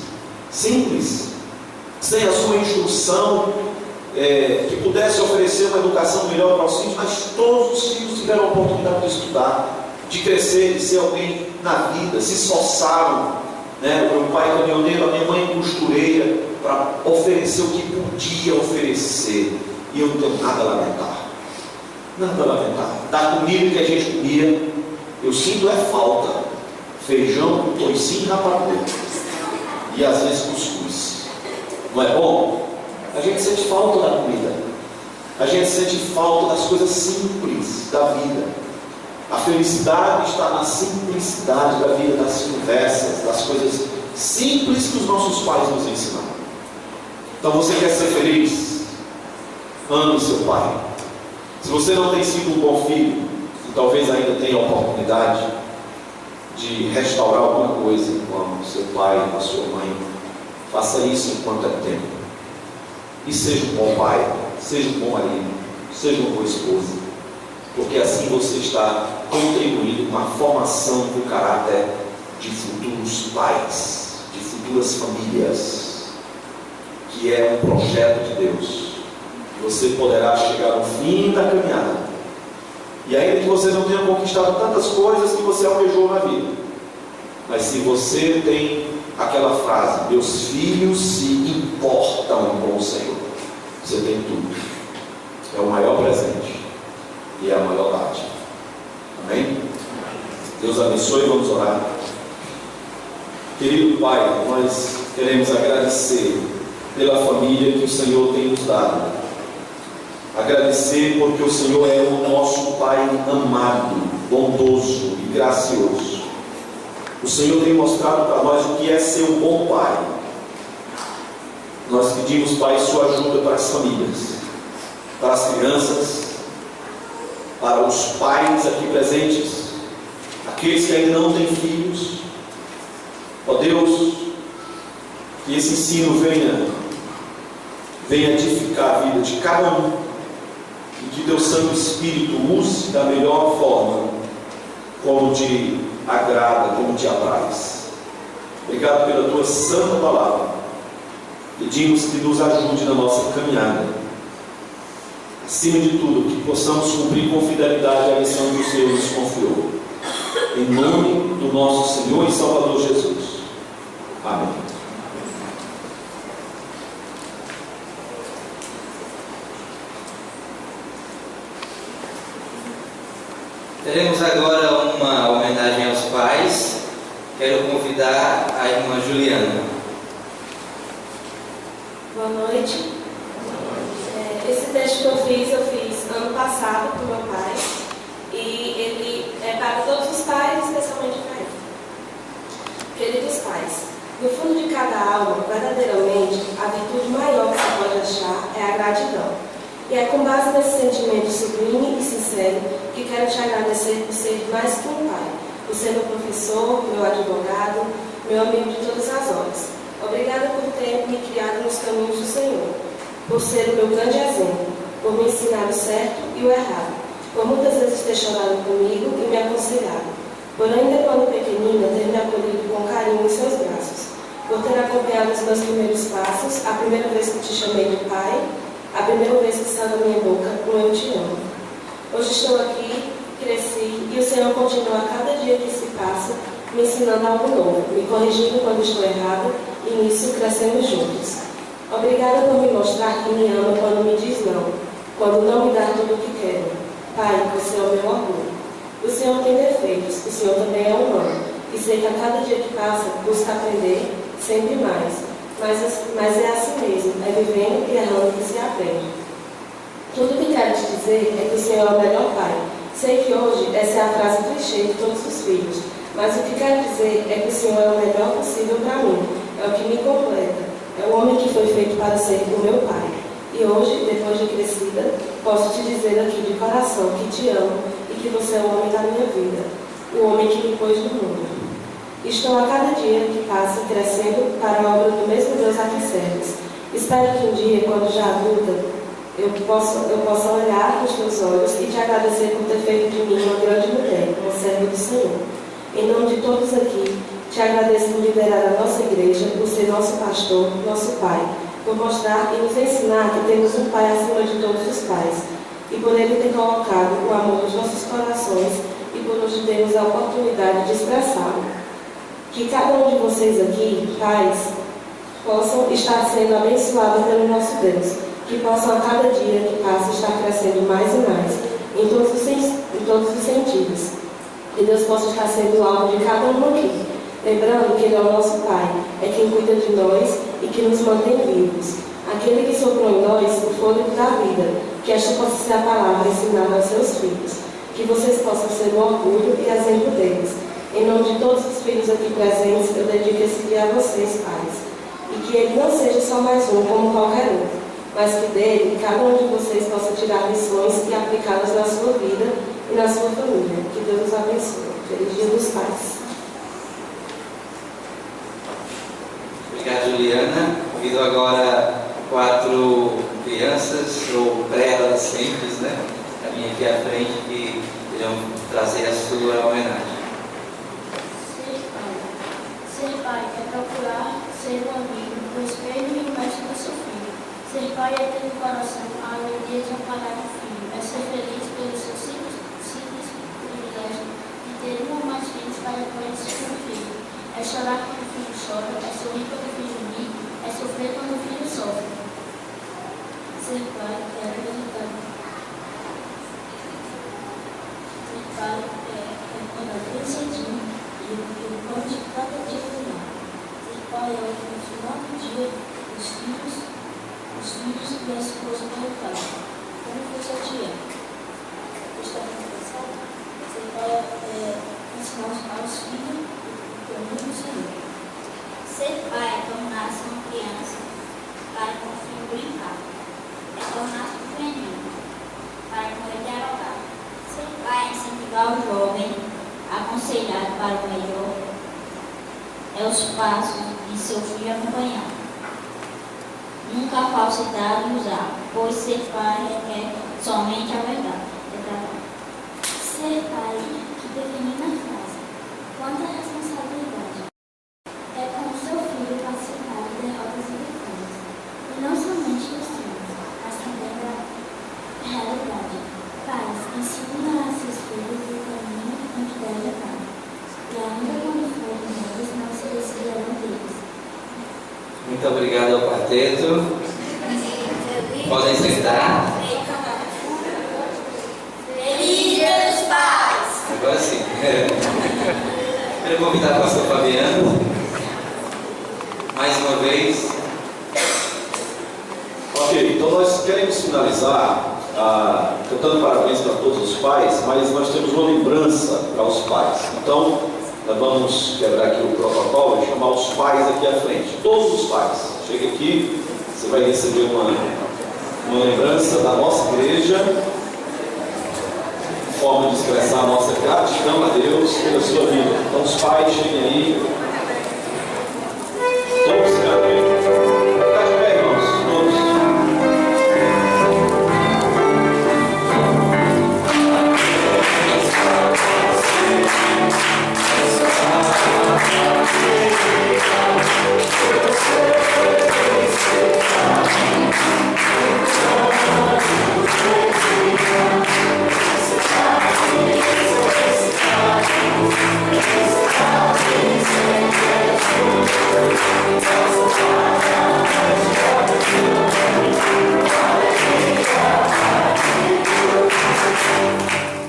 sem a sua instrução, que pudesse oferecer uma educação melhor para os filhos, mas todos os filhos tiveram a oportunidade de estudar, de crescer, de ser alguém na vida, se esforçaram, né? O meu pai caminhoneiro, a minha mãe costureira, para oferecer o que podia oferecer. E eu não tenho nada a lamentar. Nada a lamentar. Da comida que a gente comia, eu sinto falta. Feijão com toicinho e rapadura. E às vezes cuscuz. Não é bom? A gente sente falta da comida. A gente sente falta das coisas simples da vida. A felicidade está na simplicidade da vida, das conversas, das coisas simples que os nossos pais nos ensinaram. Então você quer ser feliz? Ame seu pai. Se você não tem sido um bom filho, e talvez ainda tenha a oportunidade de restaurar alguma coisa com o seu pai, com a sua mãe, faça isso enquanto é tempo. E seja um bom pai, seja um bom marido, seja uma boa esposa, porque assim você está contribuindo com a formação do caráter de futuros pais, de futuras famílias, que é um projeto de Deus. Você poderá chegar ao fim da caminhada, e ainda que você não tenha conquistado tantas coisas que você almejou na vida, mas se você tem aquela frase, meus filhos se importam com o Senhor, você tem tudo. É o maior presente e é a maior dádiva. Amém? Deus abençoe. Vamos orar. Querido Pai, nós queremos agradecer pela família que o Senhor tem nos dado. Agradecer porque o Senhor é o nosso Pai amado, bondoso e gracioso. O Senhor tem mostrado para nós o que é ser um bom pai. Nós pedimos, Pai, sua ajuda para as famílias, para as crianças, para os pais aqui presentes, aqueles que ainda não têm filhos. Ó Deus, que esse ensino venha edificar a vida de cada um, e que teu Santo Espírito use da melhor forma, como te agrada, como te apraz. Obrigado pela tua santa palavra. Pedimos que nos ajude na nossa caminhada. Acima de tudo, que possamos cumprir com fidelidade a missão que o Senhor nos confiou. Em nome do nosso Senhor e Salvador Jesus. Amém. Teremos agora uma homenagem aos pais. Quero convidar a irmã Juliana. Boa noite. Esse texto que eu fiz ano passado com meu pai. E ele é para todos os pais, especialmente para ele. Queridos pais, no fundo de cada alma, verdadeiramente, a virtude maior que se pode achar é a gratidão. E é com base nesse sentimento sublime e sincero que quero te agradecer por ser mais que um pai, por ser meu professor, meu advogado, meu amigo de todas as horas. Obrigada por ter me criado nos caminhos do Senhor, por ser o meu grande exemplo, por me ensinar o certo e o errado, por muitas vezes ter chorado comigo e me aconselhado, por ainda quando pequenina ter me acolhido com carinho em seus braços, por ter acompanhado os meus primeiros passos, a primeira vez que te chamei de pai, a primeira vez que saiu da minha boca um eu te amo. Hoje estou aqui, cresci, e o Senhor continua a cada dia que se passa, me ensinando algo novo, me corrigindo quando estou errada, e nisso crescemos juntos. Obrigada por me mostrar que me ama quando me diz não, quando não me dá tudo o que quero. Pai, você é o meu orgulho. O Senhor tem defeitos, o Senhor também é humano, e sei que a cada dia que passa busca aprender sempre mais. Mas é assim mesmo, é vivendo e errando que se aprende. Tudo que quero te dizer é que o Senhor é o melhor pai. Sei que hoje essa é a frase clichê de todos os filhos, mas o que quero dizer é que o Senhor é o melhor possível para mim, é o que me completa, é o homem que foi feito para ser o meu pai. E hoje, depois de crescida, posso te dizer aqui de coração que te amo e que você é o homem da minha vida, o homem que me pôs no mundo. Estou a cada dia que passa crescendo para a obra do mesmo Deus a que serves. Espero que um dia, quando já adulta, eu possa olhar nos teus olhos e te agradecer por ter feito de mim uma grande mulher, uma serva do Senhor. Em nome de todos aqui, te agradeço por liderar a nossa igreja, por ser nosso pastor, nosso pai, por mostrar e nos ensinar que temos um pai acima de todos os pais, e por ele ter colocado o amor nos nossos corações e por nos termos a oportunidade de expressá-lo. Que cada um de vocês aqui, pais, possam estar sendo abençoados pelo nosso Deus, que possam a cada dia que passa estar crescendo mais e mais, em todos os sentidos. Que Deus possa estar sendo o alvo de cada um aqui, lembrando que Ele é o nosso Pai, é quem cuida de nós e que nos mantém vivos. Aquele que soprou em nós o fôlego da vida, que esta possa ser a palavra ensinada aos seus filhos, que vocês possam ser o orgulho e exemplo deles. Em nome de todos os filhos aqui presentes, eu dedico esse dia a vocês, pais. E que ele não seja só mais um como qualquer outro, mas que dele cada um de vocês possa tirar lições e aplicá-las na sua vida e na sua família. Que Deus os abençoe. Feliz Dia dos Pais. Obrigado, Juliana. Convido agora 4 crianças ou pré-adolescentes, né? A minha aqui à frente, que irão trazer a sua homenagem. Ser pai é procurar ser um amigo, o espelho e o mestre do seu filho. Ser pai é ter no coração a alegria de amparar o filho, é ser feliz pelos seus simples privilégios de ter um ou mais filhos para conhecer o filho. É chorar quando o filho chora, é sorrir quando o filho ri, é sofrer quando o filho sofre. Ser pai é acreditar. Ser pai é quando a criança e o pão de cada dia do lar. Ser pai é no final do dia os filhos e a esposa do pai. Como foi sua tia? Está muito pensado? Ser pai é ensinar aos filhos o caminho do Senhor. Ser pai é tornar-se uma criança para com o filho brincar. É tornar-se um menino para com ele dialogar. Ser pai é incentivar o jovem, aconselhar para o melhor. É os passos de seu filho acompanhar. Nunca a falsidade usar, pois ser pai requer somente a verdade. Ser pai que determina a frase. Quanta responsabilidade é com o seu filho participar de derrotas e vitórias. E não somente dos sonhos, mas também da realidade. Pais, ensinem a seus filhos o caminho em que deve andar. E ainda quando forem eles, não se desviarão deles. Muito obrigado ao quarteto. Podem sentar. Feliz Dia dos Pais! Agora sim. Quero convidar o pastor Fabiano, mais uma vez. Ok, então nós queremos finalizar cantando parabéns para todos os pais, mas nós temos uma lembrança para os pais. Então, nós vamos quebrar aqui o protocolo e chamar os pais aqui à frente. Todos os pais. Chega aqui, você vai receber uma lembrança da nossa igreja, forma de expressar a nossa gratidão a Deus pela sua vida. Então, os pais, cheguem aí. Todos cantem. Fica de pé, irmãos. Todos.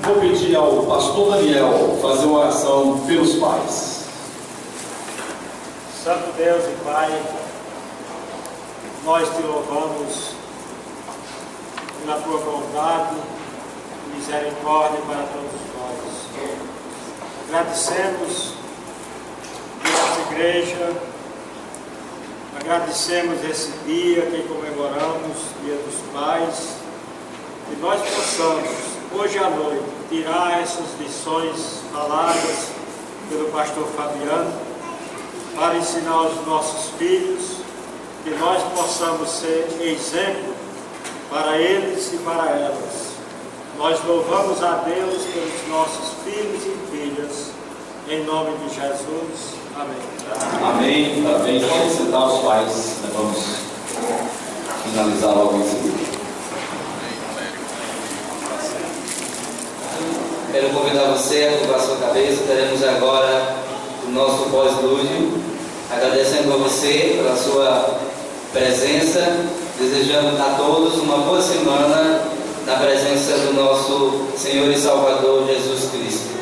Vou pedir ao pastor Daniel fazer uma oração pelos pais. Santo Deus e Pai, nós te louvamos pela tua bondade e misericórdia para todos nós. Agradecemos nossa igreja, agradecemos esse dia que comemoramos, Dia dos Pais, que nós possamos, hoje à noite, tirar essas lições faladas pelo pastor Fabiano, para ensinar aos nossos filhos, que nós possamos ser exemplo para eles e para elas. Nós louvamos a Deus pelos nossos filhos e filhas, em nome de Jesus. Amém. Amém. Parabéns. Podem sentar os pais. Nós vamos finalizar logo em seguida. Quero convidar você a curvar sua cabeça. Teremos agora o nosso pós-lúdio. Agradecendo a você pela sua presença, desejando a todos uma boa semana na presença do nosso Senhor e Salvador Jesus Cristo.